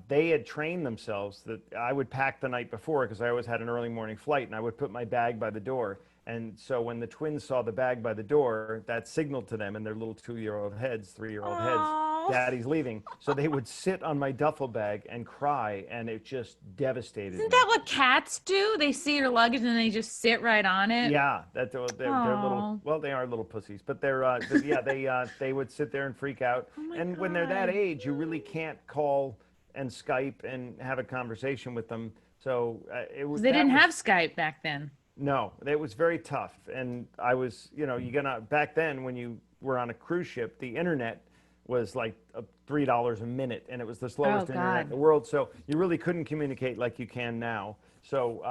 they had trained themselves that I would pack the night before because I always had an early morning flight, and I would put my bag by the door. And so when the twins saw the bag by the door, that signaled to them in their little 2-year-old heads, 3-year-old heads, Oh, Daddy's leaving. So they would sit on my duffel bag and cry, and it just devastated isn't me. that what cats do? They see your luggage and they just sit right on it. Yeah, they're little. Oh, Well, they are little pussies, but yeah, they would sit there and freak out. oh my And when they're that God. age, you really can't call and Skype and have a conversation with them. So it was Because they that didn't have was Skype back then. no, it was very tough. And I was, you gonna back then when you were on a cruise ship, the internet was like $3 a minute, and it was the Oh slowest internet in God. the world. So you really couldn't communicate like you can now. So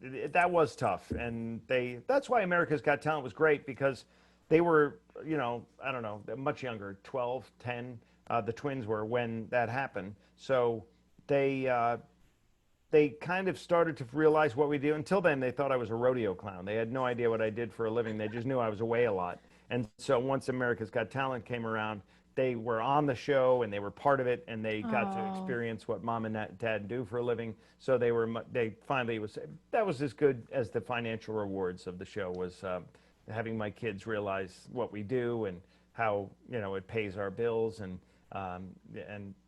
that was tough, and that's why America's Got Talent was great because they were, I don't know, much younger, 12, 10. The twins were when that happened. So they they kind of started to realize what we do. Until then, they thought I was a rodeo clown. They had no idea what I did for a living. They just knew I was away a lot. And so once America's Got Talent came around, they were on the show and they were part of it, and they got to Oh. experience what mom and dad do for a living. So they finally that was as good as the financial rewards of the show was having my kids realize what we do and how it pays our bills, and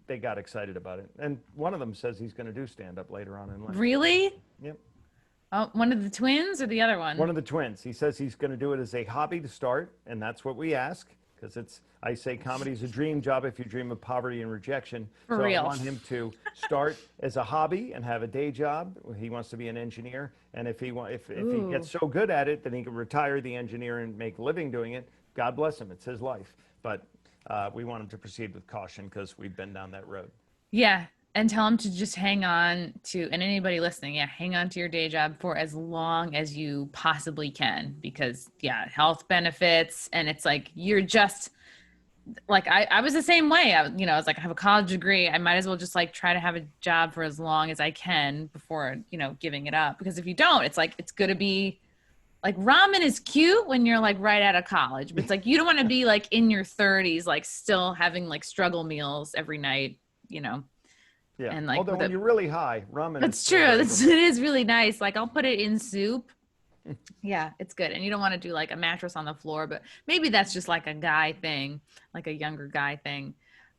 they got excited about it. And one of them says he's going to do stand up later on in life. Really? Yep. Oh, one of the twins or the other one? One of the twins. He says he's going to do it as a hobby to start, and that's what we ask because I say comedy is a dream job if you dream of poverty and rejection. For So real. I want him to start as a hobby and have a day job. He wants to be an engineer, and if he Ooh. gets so good at it that he can retire the engineer and make a living doing it, God bless him. It's his life. But we want him to proceed with caution because we've been down that road. Yeah. And tell them to just hang on to, and anybody listening, yeah, hang on to your day job for as long as you possibly can because, yeah, health benefits. And it's like, you're just like, I was the same way. I was like, I have a college degree. I might as well just like try to have a job for as long as I can before, giving it up. Because if you don't, it's like, it's going to be like ramen is cute when you're like right out of college, but it's like, you don't want to be like in your 30s, like still having like struggle meals every night. Yeah. And like Although with when it, you're really high, ramen is that's still true. very It is really nice. Like I'll put it in soup. Yeah, it's good. And you don't want to do like a mattress on the floor, but maybe that's just like a guy thing, like a younger guy thing.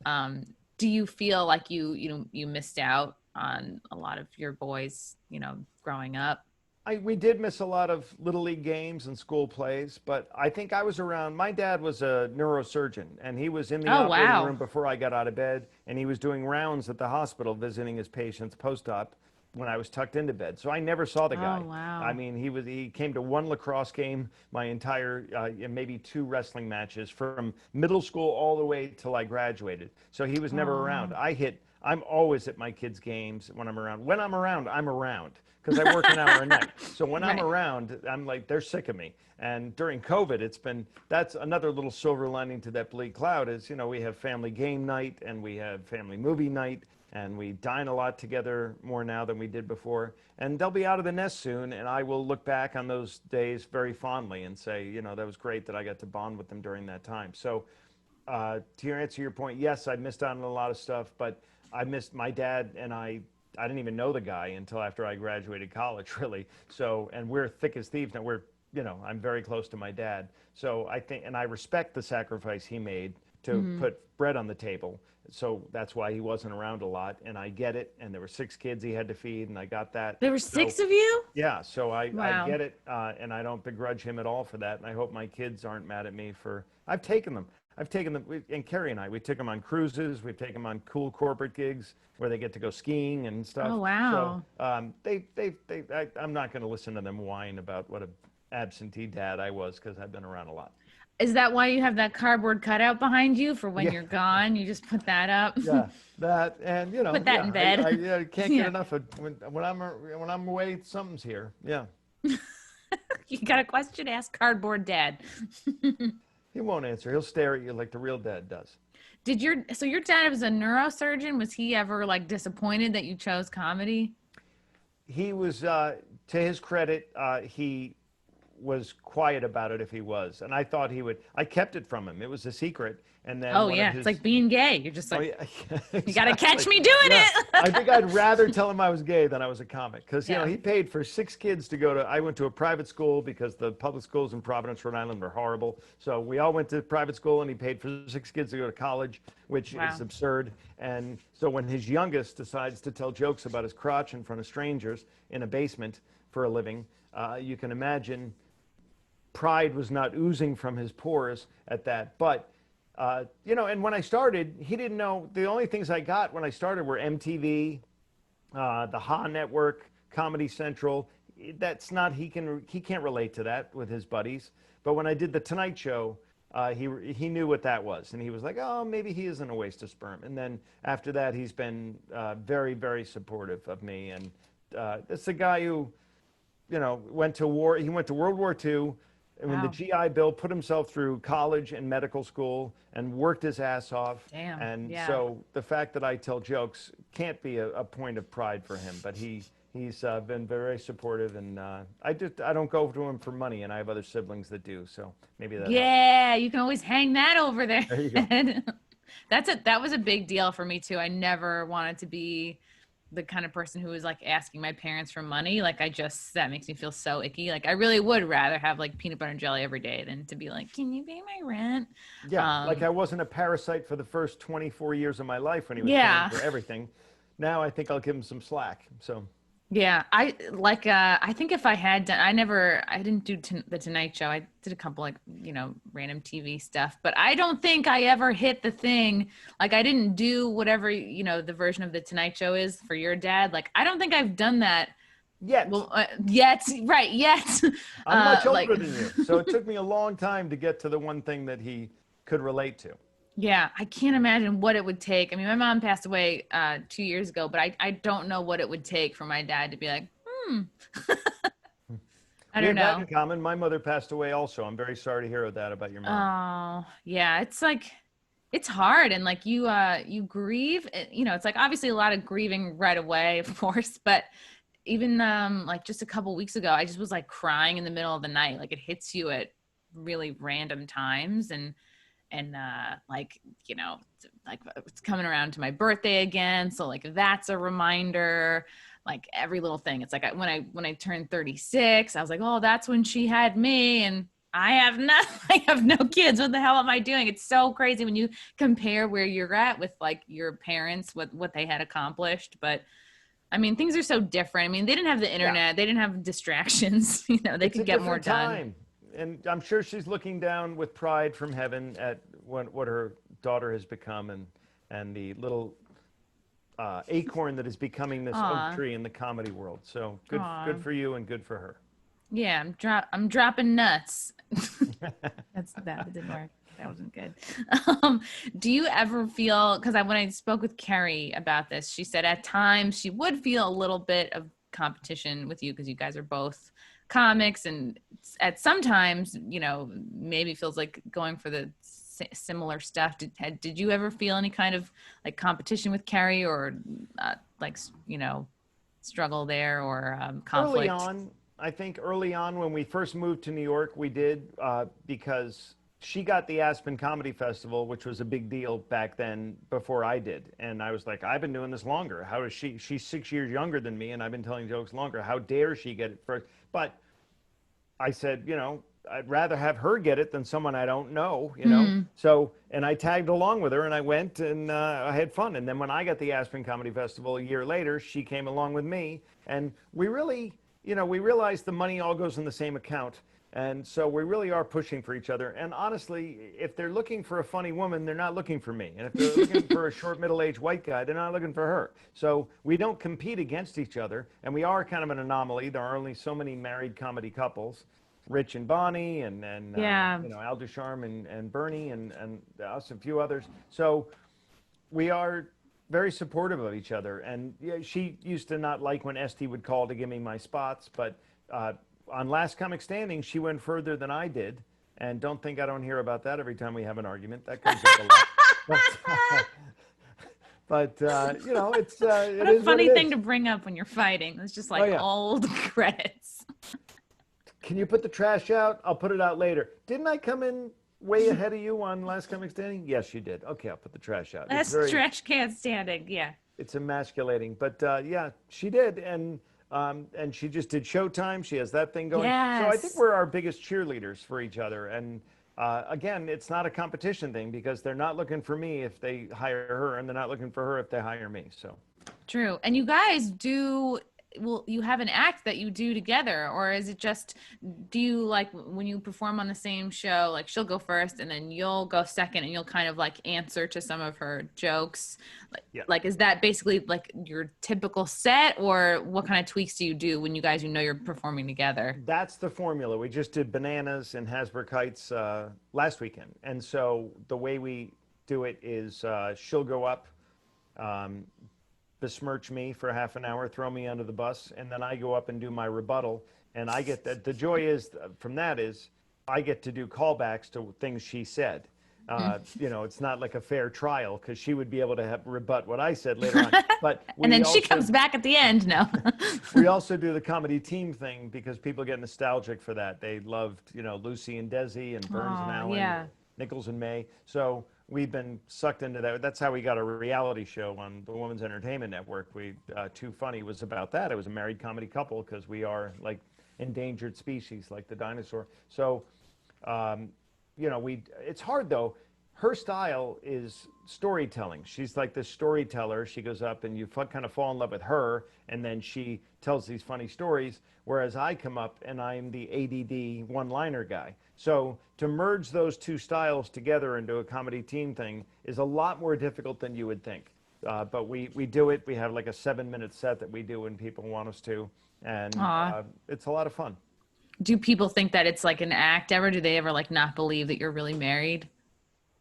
Do you feel like you missed out on a lot of your boys, growing up? We did miss a lot of little league games and school plays, but I think I was around. My dad was a neurosurgeon, and he was in the Oh, operating wow. room before I got out of bed, and he was doing rounds at the hospital visiting his patients post-op. when I was tucked into bed. So I never saw the Oh, guy. I wow. mean, he came to one lacrosse game, my entire, maybe two wrestling matches from middle school all the way till I graduated. So he was never around. Oh. I'm always at my kids' games when I'm around. When I'm around, I'm around because I work an hour a night. So when I'm Right. around, I'm like, they're sick of me. And during COVID, that's another little silver lining to that bleak cloud is, we have family game night and we have family movie night and we dine a lot together more now than we did before. And they'll be out of the nest soon, and I will look back on those days very fondly and say, that was great that I got to bond with them during that time. So, to answer your point, yes, I missed out on a lot of stuff, but I missed my dad, and I didn't even know the guy until after I graduated college, really. So, and we're thick as thieves now. I'm very close to my dad. So I think, and I respect the sacrifice he made to Hmm. put bread on the table. So that's why he wasn't around a lot, and I get it. And there were 6 kids he had to feed, and I got that. There were So 6 of you? yeah, so I Wow. get it, and I don't begrudge him at all for that. And I hope my kids aren't mad at me for. I've taken them. And Carrie and we took them on cruises. We've taken them on cool corporate gigs where they get to go skiing and Oh, stuff. So wow. I'm not going to listen to them whine about what a absentee dad I was because I've been around a lot. Is that why you have that cardboard cutout behind you for when Yeah, you're gone? You just put that up? yeah, that and Put that yeah, in bed. I can't get Yeah. enough of when I'm away, something's here. Yeah, You got a question? Ask cardboard dad. he won't answer. He'll stare at you like the real dad does. So your dad was a neurosurgeon? Was he ever like disappointed that you chose comedy? He was, to his credit, he was quiet about it if he was, and I thought he would. I kept it from him. It was a secret, and then Oh one of yeah, it's his. like being gay. You're just Oh like, yeah, you got to catch exactly. me doing Yeah, I it. think I'd rather tell him I was gay than I was a comic because Yeah. he paid for 6 kids to go to. I went to a private school because the public schools in Providence, Rhode Island, were horrible. So we all went to private school, and he paid for 6 kids to go to college, which is Wow. absurd. And so when his youngest decides to tell jokes about his crotch in front of strangers in a basement for a living, you can imagine pride was not oozing from his pores at that. But, and when I started, he didn't know. The only things I got when I started were MTV, the Ha Network, Comedy Central. That's not, he can't relate to that with his buddies. But when I did The Tonight Show, he knew what that was. And he was like, oh, maybe he isn't a waste of sperm. And then after that, he's been very, very supportive of me. And it's a guy who, went to war. He went to World War II. And when the Wow. GI Bill, put himself through college and medical school and worked his ass off. Damn. And Yeah. so the fact that I tell jokes can't be a point of pride for him. But he's been very supportive, and I don't go to him for money, and I have other siblings that do. So maybe that helps. Yeah, you can always hang that over there. There you go. That was a big deal for me too. I never wanted to be the kind of person who was like asking my parents for money. Like that makes me feel so icky. Like I really would rather have like peanut butter and jelly every day than to be like, can you pay my rent? Yeah, like I wasn't a parasite for the first 24 years of my life when he was paying Yeah. for everything. Now I think I'll give him some slack. So. Yeah, I think if I had done, I didn't do the Tonight Show. I did a couple like, random TV stuff, but I don't think I ever hit the thing. Like I didn't do whatever, the version of the Tonight Show is for your dad. Like, I don't think I've done that. Yet. Well, yet, right. Yet. I'm much Like, older than you, so it took me a long time to get to the one thing that he could relate to. yeah, I can't imagine what it would take. I mean, my mom passed away 2 years ago, but I don't know what it would take for my dad to be like, I We don't have that know. in common. My mother passed away also. I'm very sorry to hear that about your mom. Oh, yeah, it's like it's hard and like you grieve, it's like obviously a lot of grieving right away, of course, but even like just a couple weeks ago, I just was like crying in the middle of the night. Like it hits you at really random times and like, like it's coming around to my birthday again, so like that's a reminder. Like every little thing. It's like when I turned 36, I was like, oh, that's when she had me, and I have not. I have no kids. What the hell am I doing? It's so crazy when you compare where you're at with like your parents, what they had accomplished. But I mean, things are so different. I mean, they didn't have the Yeah, internet. They didn't have distractions. They it's a could get more different done. time. And I'm sure she's looking down with pride from heaven at what her daughter has become and the little acorn that is becoming this oak Aw. tree in the comedy world. So Aw. good for you and good for her. Yeah, I'm dropping nuts. That didn't work. That wasn't good. Um, do you ever feel, because when I spoke with Carrie about this, she said at times she would feel a little bit of competition with you because you guys are both comics, and at sometimes, maybe feels like going for the similar stuff. Did you ever feel any kind of like competition with Carrie, or like, struggle there, or Early conflict? on, I think early on when we first moved to New York, we did because she got the Aspen Comedy Festival, which was a big deal back then before I did. And I was like, I've been doing this longer. How is she? She's 6 years younger than me, and I've been telling jokes longer. How dare she get it first? But I said, I'd rather have her get it than someone I don't know. Hmm. So, and I tagged along with her and I went and I had fun. And then when I got the Aspen Comedy Festival a year later, she came along with me. And we really, we realized the money all goes in the same account. And so we really are pushing for each other. And honestly, if they're looking for a funny woman, they're not looking for me. And if they're looking for a short, middle-aged white guy, they're not looking for her. So we don't compete against each other. And we are kind of an anomaly. There are only so many married comedy couples. Rich and Bonnie, and Yeah. Al Ducharme and Bernie and us, a few others. So we are very supportive of each other. And yeah, she used to not like when Esty would call to give me my spots, but on Last Comic Standing, she went further than I did. And don't think I don't hear about that every time we have an argument. That comes up a lot. But What it a is what funny it thing is. to bring up when you're fighting. It's just Oh like yeah. old credits. Can you put the trash out? I'll put it out later. Didn't I come in way ahead of you on Last Comic Standing? Yes, you did. Okay, I'll put the trash out. That's trash can standing. Yeah. It's emasculating, but yeah, she did, and she just did Showtime. She has that thing going. So I think Yes. we're our biggest cheerleaders for each other. And again, it's not a competition thing because they're not looking for me if they hire her, and they're not looking for her if they hire me. So. True. And you guys you have an act that you do together, or is it just, do you like when you perform on the same show, like she'll go first and then you'll go second and you'll kind of like answer to some of her jokes? Yeah. Like is that basically like your typical set, or what kind of tweaks do you do when you guys, you're performing together? That's the formula. We just did Bananas in Hasbrook Heights last weekend. And so the way we do it is she'll go up, um, besmirch me for half an hour, throw me under the bus, and then I go up and do my rebuttal. And I get that. The joy is from that is I get to do callbacks to things she said. It's not like a fair trial because she would be able to rebut what I said later on. But And we then she also comes back at the end. No. we also do the comedy team thing because people get nostalgic for that. They loved, Lucy and Desi and Burns and Oh, Allen, yeah. Nichols and May. So we've been sucked into that. That's how we got a reality show on the Women's Entertainment Network. Too Funny was about that. It was a married comedy couple because we are like endangered species, like the dinosaur. So um, it's hard though. Her style is storytelling. She's like this storyteller. She goes up and you kind of fall in love with her, and then she tells these funny stories. Whereas I come up and I'm the ADD one-liner guy. So to merge those two styles together into a comedy team thing is a lot more difficult than you would think. But we do it. We have like a 7-minute set that we do when people want us to, and Aw. it's a lot of fun. Do people think that it's like an act ever? Do they ever like not believe that you're really married?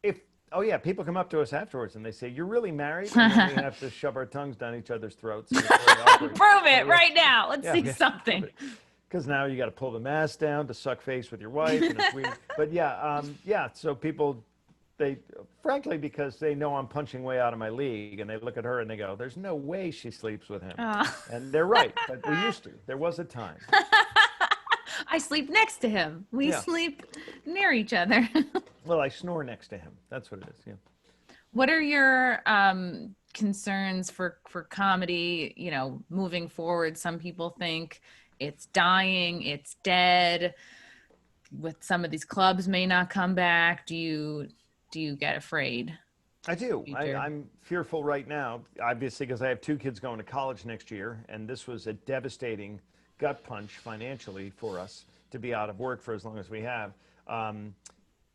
If Oh yeah, people come up to us afterwards and they say, "You're really married?" And then we have to shove our tongues down each other's throats. And it's very awkward. Prove So it right now. Let's yeah, see we have to prove something. it. Because now you got to pull the mask down to suck face with your wife, and it's weird. But yeah, yeah. So people, they, frankly, because they know I'm punching way out of my league, and they look at her and they go, "There's no way she sleeps with him," Aw. and they're right. But we used to. There was a time. I sleep next to him. We Yeah. sleep near each other. Well, I snore next to him. That's what it is. Yeah. What are your concerns for comedy, moving forward? Some people think it's dying, it's dead. With some of these clubs may not come back. Do you get afraid? I do. Future? I'm fearful right now, obviously, because I have 2 kids going to college next year, and this was a devastating gut punch financially for us to be out of work for as long as we have.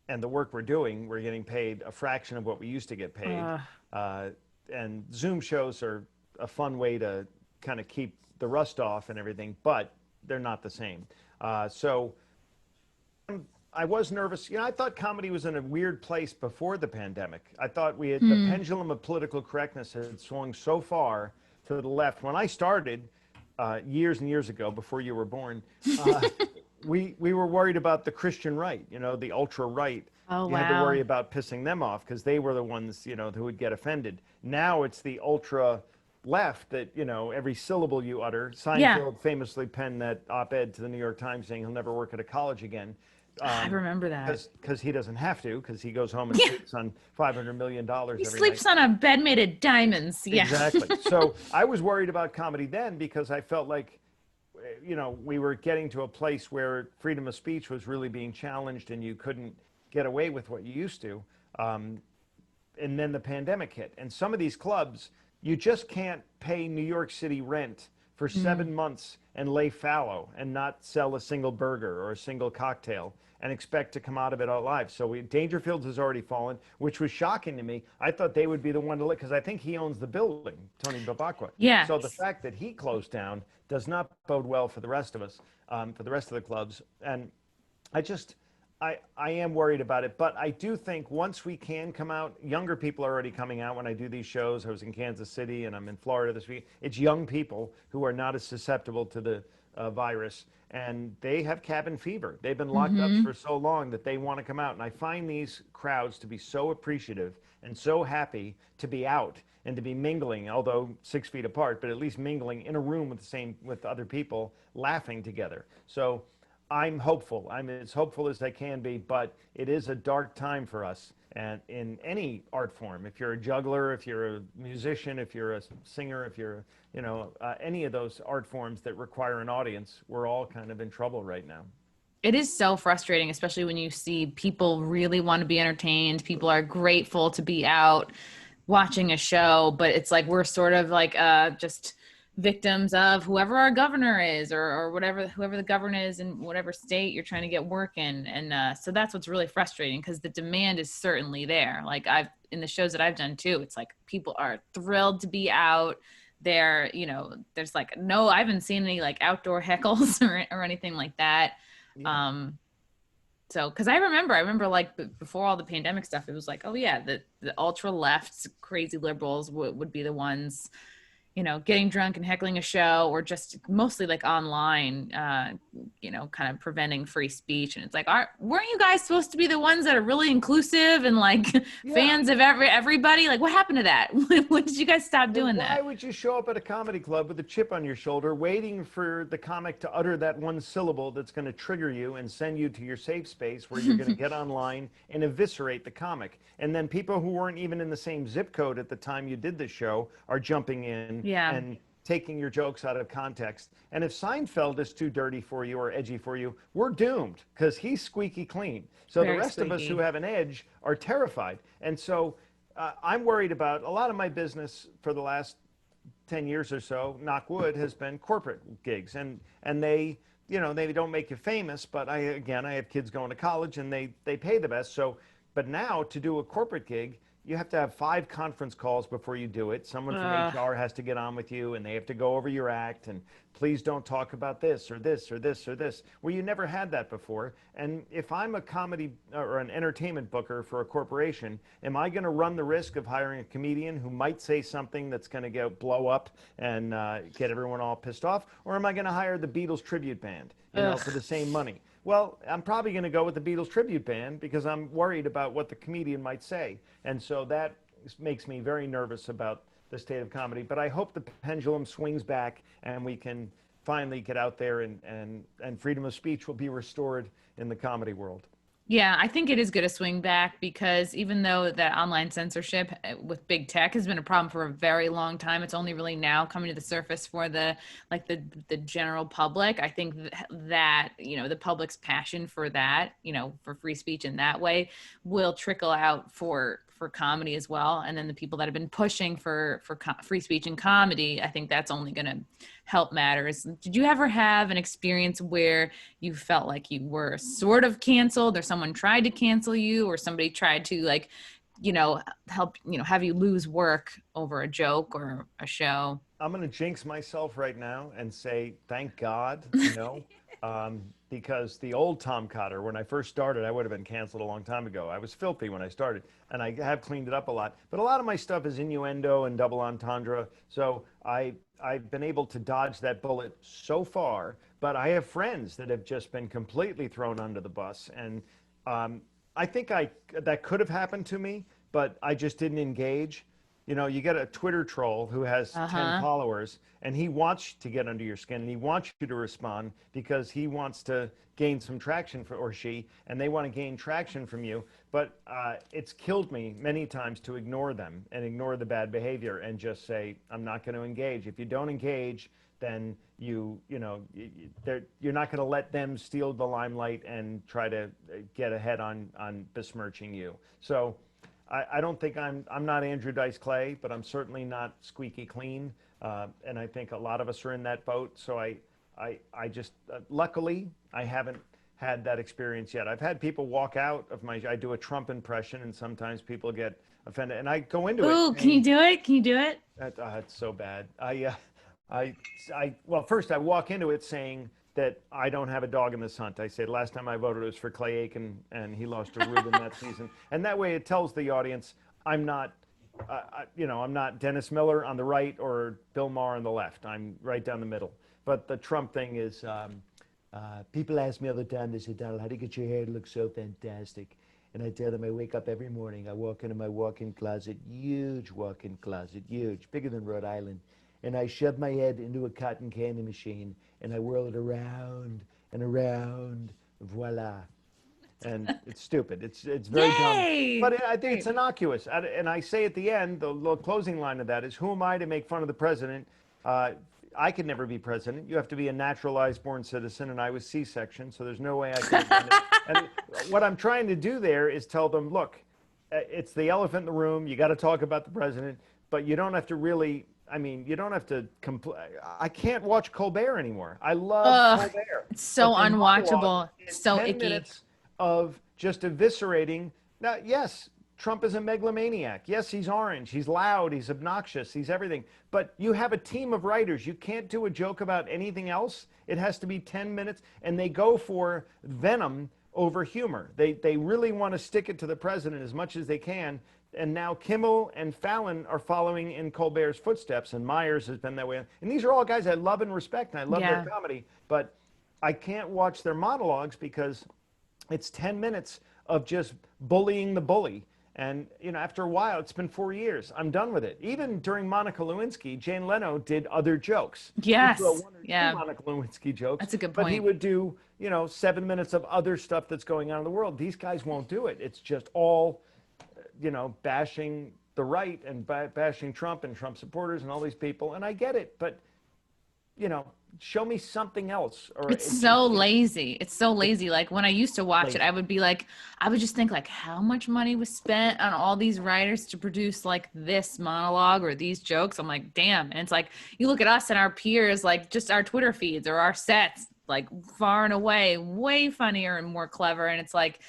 And the work we're doing, we're getting paid a fraction of what we used to get paid. Uh, Uh, and Zoom shows are a fun way to kind of keep the rust off and everything, but they're not the same. So I was nervous. I thought comedy was in a weird place before the pandemic. I thought the pendulum of political correctness had swung so far to the left. When I started years and years ago, before you were born, we were worried about the Christian right, the ultra right. Oh, You had to worry wow. about pissing them off because they were the ones, who would get offended. Now it's the ultra left that, every syllable you utter. Yeah, Seinfeld famously penned that op-ed to the New York Times saying he'll never work at a college again. I remember that. Because he doesn't have to, because he goes home and Yeah, sleeps on $500 million he every night. sleeps on a bed made of diamonds. Yeah. Exactly. So I was worried about comedy then because I felt like, we were getting to a place where freedom of speech was really being challenged and you couldn't get away with what you used to. And then the pandemic hit. And some of these clubs, you just can't pay New York City rent for 7 months and lay fallow and not sell a single burger or a single cocktail and expect to come out of it alive. So Dangerfields has already fallen, which was shocking to me. I thought they would be the one to lick because I think he owns the building, Tony Babacqua. Yeah. So the fact that he closed down does not bode well for the rest of us, for the rest of the clubs. And I am worried about it, but I do think once we can come out, younger people are already coming out when I do these shows. I was in Kansas City and I'm in Florida this week. It's young people who are not as susceptible to the virus, and they have cabin fever. They've been locked up for so long that they want to come out. And I find these crowds to be so appreciative and so happy to be out and to be mingling, although 6 feet apart, but at least mingling in a room with other people, laughing together. So I'm hopeful. I'm as hopeful as I can be, but it is a dark time for us. And in any art form, if you're a juggler, if you're a musician, if you're a singer, if you're, any of those art forms that require an audience, we're all kind of in trouble right now. It is so frustrating, especially when you see people really want to be entertained. People are grateful to be out watching a show, but it's like we're sort of like just victims of whoever our governor is or whoever the governor is in whatever state you're trying to get work in. And so that's what's really frustrating because the demand is certainly there. Like in the shows that I've done too, it's like people are thrilled to be out there. There's like, no, I haven't seen any like outdoor heckles or anything like that. Yeah. So, cause I remember like before all the pandemic stuff, it was like, oh yeah, the ultra left crazy liberals would be the ones, getting drunk and heckling a show or just mostly like online, kind of preventing free speech. And it's like, weren't you guys supposed to be the ones that are really inclusive and like Yeah. fans of everybody? Like what happened to that? When did you guys stop doing Why that? would you show up at a comedy club with a chip on your shoulder, waiting for the comic to utter that one syllable that's going to trigger you and send you to your safe space where you're going to get online and eviscerate the comic? And then people who weren't even in the same zip code at the time you did the show are jumping in Yeah. and taking your jokes out of context. And if Seinfeld is too dirty for you or edgy for you, we're doomed because he's squeaky clean. So Very the rest of us squeaky. who have an edge are terrified. And so I'm worried about a lot of my business for the last 10 years or so, knock wood, has been corporate gigs. And they, they don't make you famous, but I have kids going to college and they pay the best. So, but now to do a corporate gig, you have to have 5 conference calls before you do it. Someone from HR has to get on with you and they have to go over your act and please don't talk about this or this or this or this. Well, you never had that before. And if I'm a comedy or an entertainment booker for a corporation, am I going to run the risk of hiring a comedian who might say something that's going to blow up and get everyone all pissed off? Or am I going to hire the Beatles tribute band, for the same money? Well, I'm probably going to go with the Beatles tribute band because I'm worried about what the comedian might say. And so that makes me very nervous about the state of comedy. But I hope the pendulum swings back and we can finally get out there and freedom of speech will be restored in the comedy world. Yeah, I think it is good to swing back because even though that online censorship with big tech has been a problem for a very long time, it's only really now coming to the surface for the general public. I think that the public's passion for that, for free speech in that way, will trickle out for comedy as well. And then the people that have been pushing for free speech and comedy, I think that's only going to help matters. Did you ever have an experience where you felt like you were sort of canceled or someone tried to cancel you or somebody tried to like help, have you lose work over a joke or a show. I'm going to jinx myself right now and say, thank God, no. Because the old Tom Cotter, when I first started, I would have been canceled a long time ago. I was filthy when I started, and I have cleaned it up a lot. But a lot of my stuff is innuendo and double entendre. So I've been able to dodge that bullet so far. But I have friends that have just been completely thrown under the bus. And I think that could have happened to me, but I just didn't engage. You get a Twitter troll who has 10 Uh-huh. followers, and he wants to get under your skin, and he wants you to respond because he wants to gain some traction or she, and they want to gain traction from you. But it's killed me many times to ignore them and ignore the bad behavior and just say, I'm not going to engage. If you don't engage, then you're not going to let them steal the limelight and try to get ahead on besmirching you. So I don't think I'm not Andrew Dice Clay, but I'm certainly not squeaky clean. And I think a lot of us are in that boat. So I just, luckily, I haven't had that experience yet. I've had people walk out of I do a Trump impression, and sometimes people get offended. And I go into it Ooh, can you saying, do it? Can you do it? it's so bad. Well, first I walk into it saying that I don't have a dog in this hunt. I said last time I voted was for Clay Aiken, and he lost to Ruben that season. And that way it tells the audience I'm not, I'm not Dennis Miller on the right or Bill Maher on the left. I'm right down the middle. But the Trump thing is, people ask me all the time, they say, Donald, how do you get your hair to look so fantastic? And I tell them I wake up every morning, I walk into my walk-in closet, huge walk-in closet, huge, bigger than Rhode Island. And I shove my head into a cotton candy machine, and I whirl it around and around, voila. And it's stupid. It's very dumb. Yay! But I think Great. it's innocuous. And I say at the end, the little closing line of that is, who am I to make fun of the president? I could never be president. You have to be a naturalized born citizen, and I was C-section, so there's no way I could have done it. And what I'm trying to do there is tell them, look, it's the elephant in the room. You got to talk about the president, but you don't have to really. I mean, you don't have to I can't watch Colbert anymore. I love Ugh, Colbert, it's so but their monologue unwatchable. is So 10 icky. minutes of just eviscerating. Now, yes, Trump is a megalomaniac. Yes, he's orange. He's loud. He's obnoxious. He's everything. But you have a team of writers. You can't do a joke about anything else. It has to be 10 minutes. And they go for venom over humor. They really want to stick it to the president as much as they can. And now Kimmel and Fallon are following in Colbert's footsteps, and Myers has been that way. And these are all guys I love and respect, and I love their Yeah. comedy. But I can't watch their monologues because it's 10 minutes of just bullying the bully. And, after a while, it's been 4 years. I'm done with it. Even during Monica Lewinsky, Jane Leno did other jokes. He'd throw Yes. one or two Yeah. Monica Lewinsky jokes, That's a good but he point. would do, 7 minutes of other stuff that's going on in the world. These guys won't do it. It's just all, bashing the right and bashing Trump and Trump supporters and all these people. And I get it, but, show me something else. Or It's so lazy. It's so lazy. Like when I used to watch it, lazy. I would be like, I would just think like how much money was spent on all these writers to produce like this monologue or these jokes. I'm like, damn. And it's like, you look at us and our peers, like just our Twitter feeds or our sets, like far and away, way funnier and more clever. And it's like,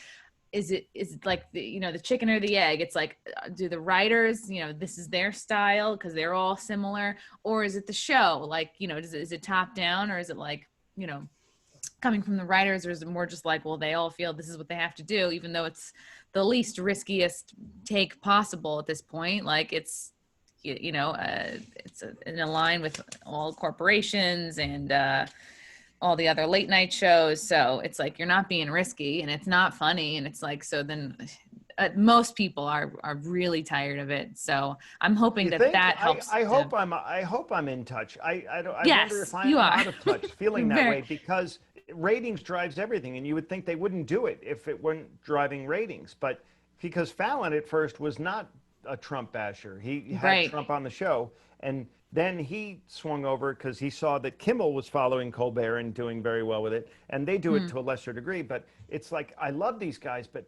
is it like the chicken or the egg? It's like, do the writers, this is their style because they're all similar, or is it the show? Like, is it top down, or is it like, coming from the writers, or is it more just like, well, they all feel this is what they have to do, even though it's the least riskiest take possible at this point? Like it's it's in a line with all corporations and all the other late night shows. So it's like, you're not being risky and it's not funny. And it's like, so then most people are really tired of it. So I'm hoping You that think? helps I to, hope I'm in touch. I wonder if yes, I you am are. out of touch, feeling that Very, way, because ratings drives everything, and you would think they wouldn't do it if it weren't driving ratings. But because Fallon at first was not a Trump basher, he had right. Trump on the show, and then he swung over because he saw that Kimmel was following Colbert and doing very well with it, and they do it Hmm. to a lesser degree. But it's like, I love these guys, but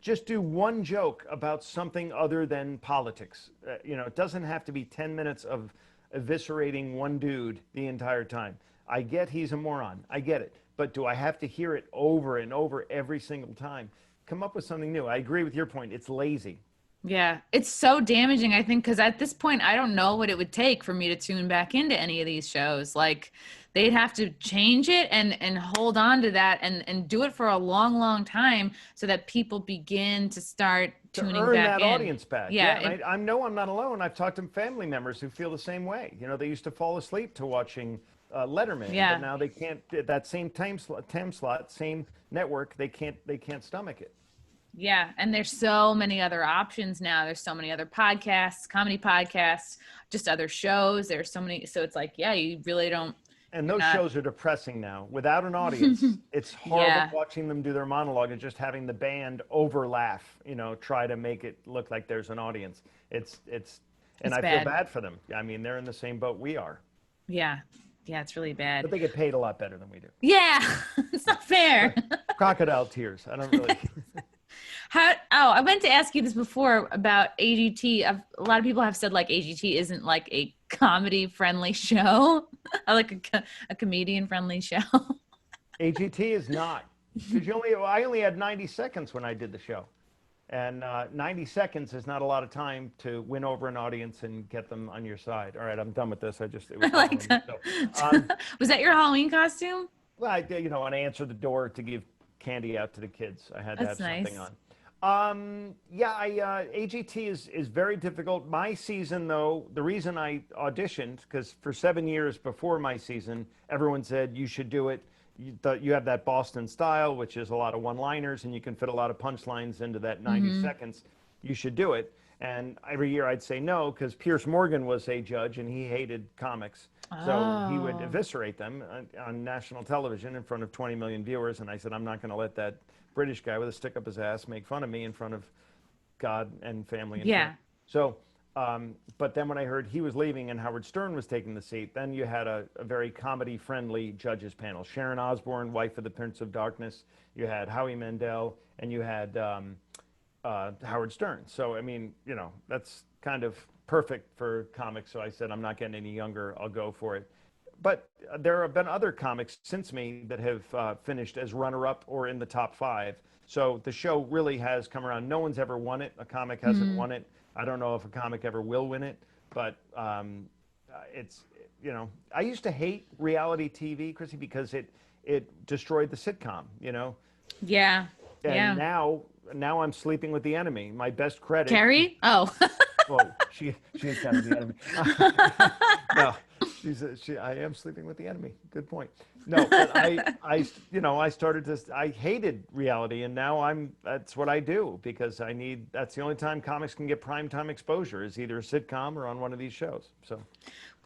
just do one joke about something other than politics. It doesn't have to be 10 minutes of eviscerating one dude the entire time. I get he's a moron. I get it. But do I have to hear it over and over every single time? Come up with something new. I agree with your point. It's lazy. Yeah, it's so damaging, I think, because at this point, I don't know what it would take for me to tune back into any of these shows. Like, they'd have to change it and hold on to that and do it for a long, long time so that people begin to start To tuning earn back that in. audience back. Yeah, Yeah, and I know I'm not alone. I've talked to family members who feel the same way. You know, they used to fall asleep to watching Letterman, but yeah. now they can't. That same time slot, same network, they can't stomach it. Yeah, and there's so many other options now. There's so many other podcasts, comedy podcasts, just other shows. There's so many. So it's like, yeah, you really don't, And you're those not. shows are depressing now. Without an audience, it's horrible Yeah, watching them do their monologue and just having the band over laugh, try to make it look like there's an audience. And it's I feel bad. bad for them. I mean, they're in the same boat we are, Yeah, yeah, it's really bad. but they get paid a lot better than we do. Yeah, it's not fair. Crocodile tears. I don't really. I meant to ask you this before about AGT. A lot of people have said like AGT isn't like a comedy friendly show, or like a comedian friendly show. AGT is not, because I only had 90 seconds when I did the show, and 90 seconds is not a lot of time to win over an audience and get them on your side. All right, I'm done with this. It was I like Halloween, to, was that your Halloween costume? well, and I answered the door to give candy out to the kids. I had to have That's something nice. on. Yeah, AGT is very difficult. My season, though, the reason I auditioned, because for 7 years before my season, everyone said you should do it. You have that Boston style, which is a lot of one-liners, and you can fit a lot of punchlines into that 90 seconds. You should do it. And every year I'd say no, because Pierce Morgan was a judge, and he hated comics. So he would Oh, eviscerate them on national television in front of 20 million viewers. And I said, I'm not going to let that British guy with a stick up his ass make fun of me in front of God and family and friends. yeah. So, but then when I heard he was leaving and Howard Stern was taking the seat, then you had a very comedy friendly judges panel. Sharon Osbourne, wife of the Prince of Darkness. You had Howie Mandel, and you had Howard Stern. So, I mean, that's kind of perfect for comics. So I said, I'm not getting any younger. I'll go for it. But there have been other comics since me that have finished as runner-up or in the top five. So the show really has come around. No one's ever won it. A comic hasn't won it. I don't know if a comic ever will win it. But it's, I used to hate reality TV, Chrissy, because it destroyed the sitcom. Yeah. And Yeah. now I'm sleeping with the enemy. My best credit. Carrie? Oh. Well, she's kind of the enemy. No, I am sleeping with the enemy. Good point. No, but I started to, I hated reality, and now that's what I do, because that's the only time comics can get prime time exposure, is either a sitcom or on one of these shows. So.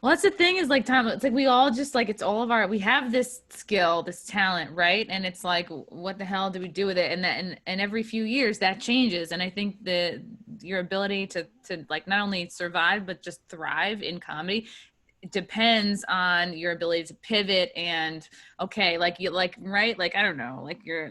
Well, that's the thing is like Tom, it's like we all just like it's all of we have this skill, this talent, right? And it's like, what the hell do we do with it? And every few years that changes. And I think your ability to like not only survive but just thrive in comedy, it depends on your ability to pivot and okay, like you like right, like I don't know, like you're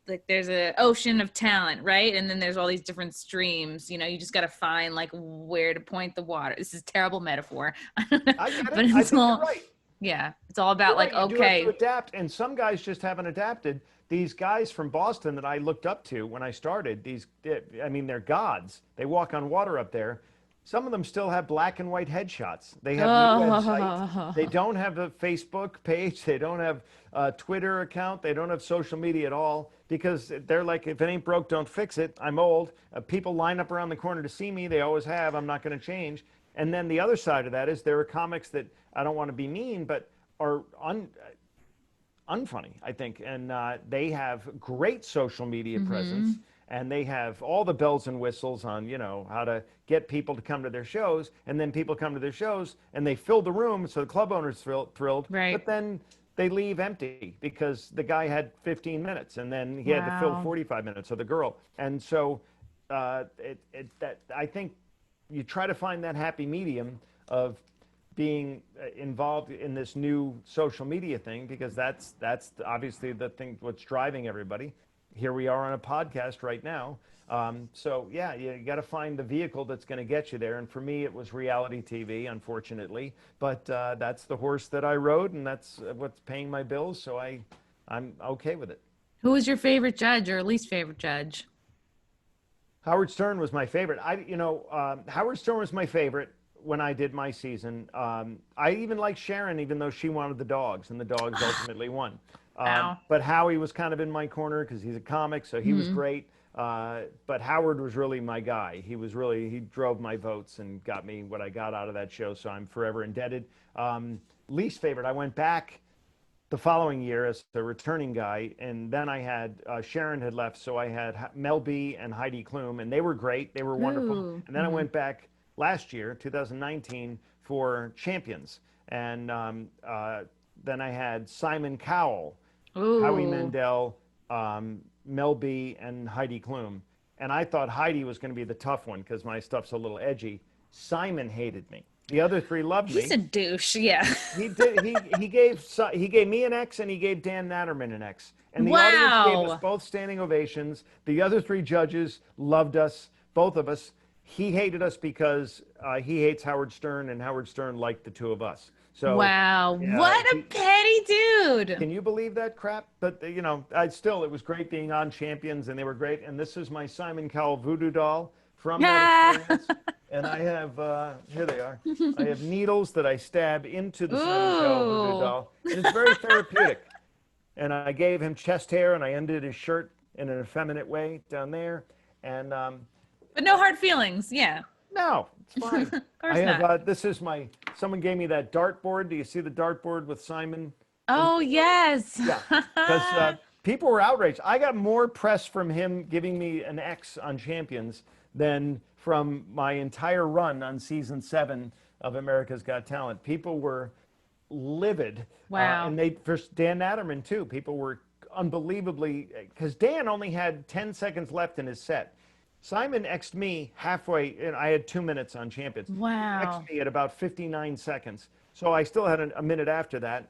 like there's an ocean of talent, right? And then there's all these different streams. You just got to find like where to point the water. This is a terrible metaphor. I don't know, I get but it. I it's think you're all right. yeah. It's all about You're like right. You do have to okay, adapt, and some guys just haven't adapted. These guys from Boston that I looked up to when I started, I mean, they're gods. They walk on water up there. Some of them still have black and white headshots. They have no website. They oh don't have a Facebook page. They don't have a Twitter account. They don't have social media at all, because they're like, if it ain't broke, don't fix it. I'm old. People line up around the corner to see me. They always have. I'm not going to change. And then the other side of that is there are comics that, I don't want to be mean, but are unfunny, I think. And they have great social media presence, and they have all the bells and whistles on, how to get people to come to their shows. And then people come to their shows and they fill the room, so the club owner's thrilled. right. But then they leave empty because the guy had 15 minutes and then he had to fill Wow. 45 minutes, or the girl. And so I think you try to find that happy medium of being involved in this new social media thing, because that's obviously the thing what's driving everybody. Here we are on a podcast right now. So yeah, you got to find the vehicle that's going to get you there. And for me, it was reality TV, unfortunately. But that's the horse that I rode, and that's what's paying my bills. So I'm okay with it. Who was your favorite judge or least favorite judge? Howard Stern was my favorite. Howard Stern was my favorite when I did my season. I even liked Sharon, even though she wanted the dogs, and the dogs ultimately won. Wow. But Howie was kind of in my corner because he's a comic, so he was Hmm. great. But Howard was really my guy. He drove my votes and got me what I got out of that show. So I'm forever indebted. Least favorite, I went back the following year as a returning guy, and then I had Sharon had left, so I had Mel B and Heidi Klum, and they were great. They were wonderful. Ooh. And then I went back last year, 2019, for Champions, and then I had Simon Cowell, Howie Ooh. Mandel, Mel B, and Heidi Klum. And I thought Heidi was going to be the tough one because my stuff's a little edgy. Simon hated me. The other three loved He's me. a douche. Yeah. He did. He gave me an X and he gave Dan Natterman an X. And the audience gave us Wow. both standing ovations. The other three judges loved us, both of us. He hated us because he hates Howard Stern, and Howard Stern liked the two of us. So, Wow. yeah, What a petty dude. can you believe that crap? But it was great being on Champions, and they were great. And this is my Simon Cowell voodoo doll from that experience. And I have here they are. I have needles that I stab into the Simon Cowell voodoo Ooh. doll, and it's very therapeutic. And I gave him chest hair, and I undid his shirt in an effeminate way down there. And But no hard feelings. Yeah. no, it's fine. Of course I have not. this is my. Someone gave me that dartboard. Do you see the dartboard with Simon? Oh, yes. Yeah, because people were outraged. I got more press from him giving me an X on Champions than from my entire run on season 7 of America's Got Talent. People were livid. Wow. And for Dan Natterman, too, people were unbelievably, because Dan only had 10 seconds left in his set. Simon X'd me halfway, and I had 2 minutes on Champions. Wow. X'd me at about 59 seconds. So I still had a minute after that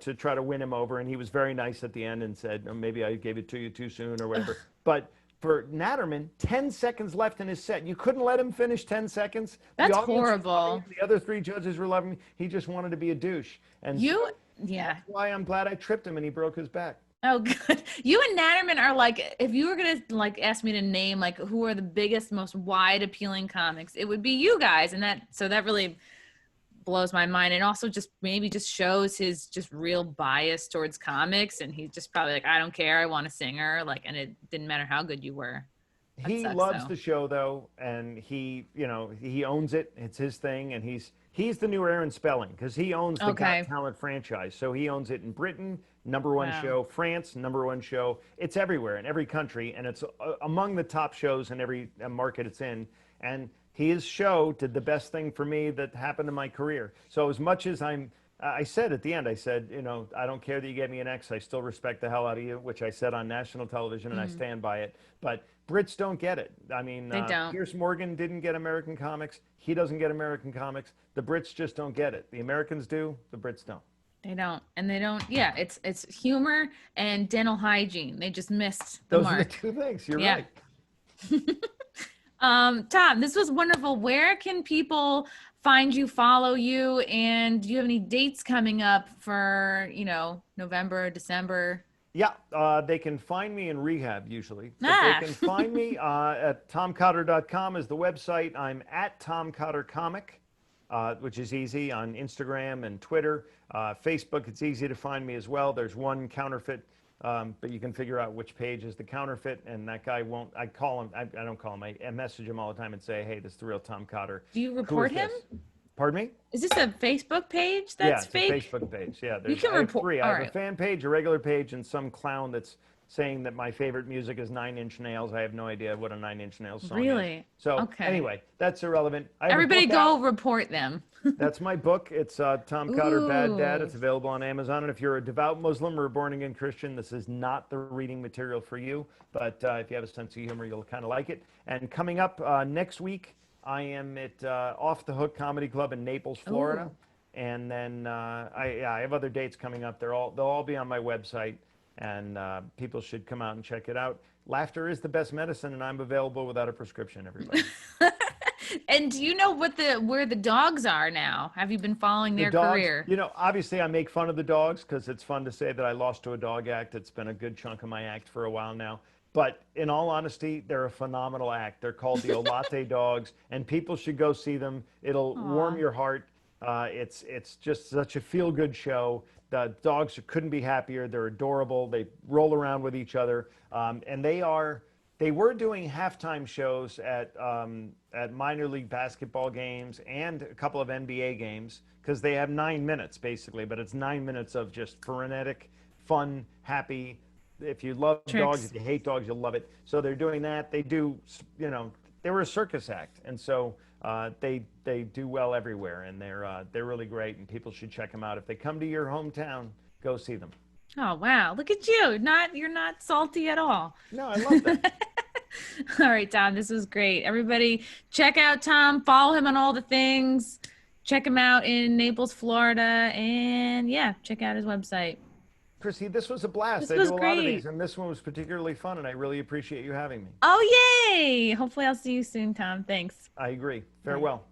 to try to win him over, and he was very nice at the end and said, oh, maybe I gave it to you too soon or whatever. But for Natterman, 10 seconds left in his set. You couldn't let him finish 10 seconds. That's The audience was loving horrible. him. The other three judges were loving me. He just wanted to be a douche. And You, so yeah. that's why I'm glad I tripped him and he broke his back. Oh, good. You and Natterman are like, if you were gonna like ask me to name like who are the biggest, most wide appealing comics, it would be you guys. And that really blows my mind. And also just maybe just shows his just real bias towards comics. And he's just probably like, I don't care. I want a singer. Like, and it didn't matter how good you were. That He sucks, loves though. the show though, and he owns it. It's his thing, and he's the new Aaron Spelling because he owns the Okay. Got Talent franchise. So he owns it in Britain, number one Wow. show, France, number one show. It's everywhere in every country, and it's among the top shows in every market it's in. And his show did the best thing for me that happened in my career. So as much as I said at the end, I said, I don't care that you gave me an X. I still respect the hell out of you, which I said on national television, and I stand by it. But Brits don't get it. I mean, They don't. Piers Morgan didn't get American comics. He doesn't get American comics. The Brits just don't get it. The Americans do. The Brits don't. They don't. And they don't. Yeah. It's humor and dental hygiene. They just missed the Those are the mark. two things. You're Yeah. right. Tom, this was wonderful. Where can people find you, follow you, and do you have any dates coming up for, November, December? Yeah, they can find me in rehab usually. But Ah. they can find me at tomcotter.com is the website. I'm at Tom Cotter Comic, which is easy on Instagram and Twitter. Facebook, it's easy to find me as well. There's one counterfeit, but you can figure out which page is the counterfeit, and that guy won't. I call him. I don't call him. I message him all the time and say, hey, this is the real Tom Cotter. Do you Who report is him? this? Pardon me? Is this a Facebook page that's Yeah, it's fake? a Facebook page. Yeah, You can I have report. three. I All have a right. fan page, a regular page, and some clown that's saying that my favorite music is Nine Inch Nails. I have no idea what a Nine Inch Nails song is. Really? So Okay. anyway, that's irrelevant. I have a Everybody book go out. report them. That's my book. It's Tom Cotter, Bad Dad. Ooh. It's available on Amazon. And if you're a devout Muslim or a born-again Christian, this is not the reading material for you. But if you have a sense of humor, you'll kind of like it. And coming up next week, I am at Off the Hook Comedy Club in Naples, Florida. Ooh. And then I have other dates coming up. They'll all be on my website, and people should come out and check it out. Laughter is the best medicine, and I'm available without a prescription, everybody. And do you know where the dogs are now? Have you been following their The dogs, career? obviously I make fun of the dogs because it's fun to say that I lost to a dog act. It's been a good chunk of my act for a while now. But in all honesty, they're a phenomenal act. They're called the Olate Dogs, and people should go see them. It'll warm Aw. your heart. It's just such a feel-good show. The dogs couldn't be happier. They're adorable. They roll around with each other, and they were doing halftime shows at minor league basketball games and a couple of NBA games because they have 9 minutes basically, but it's 9 minutes of just frenetic, fun, happy. If you love dogs, Tricks. if you hate dogs, you'll love it. So they're doing that. They do, they were a circus act, and so they do well everywhere, and they're really great, and people should check them out. If they come to your hometown, go see them. Oh wow, look at you. You're not salty at all. No, I love that. All right, Tom, this was great. Everybody check out Tom, follow him on all the things. Check him out in Naples, Florida, and yeah, check out his website. Chrissy, this was a blast. This I was do a lot of great. these, and this one was particularly fun, and I really appreciate you having me. Oh, yay! Hopefully I'll see you soon, Tom. Thanks. I agree. Bye. Farewell.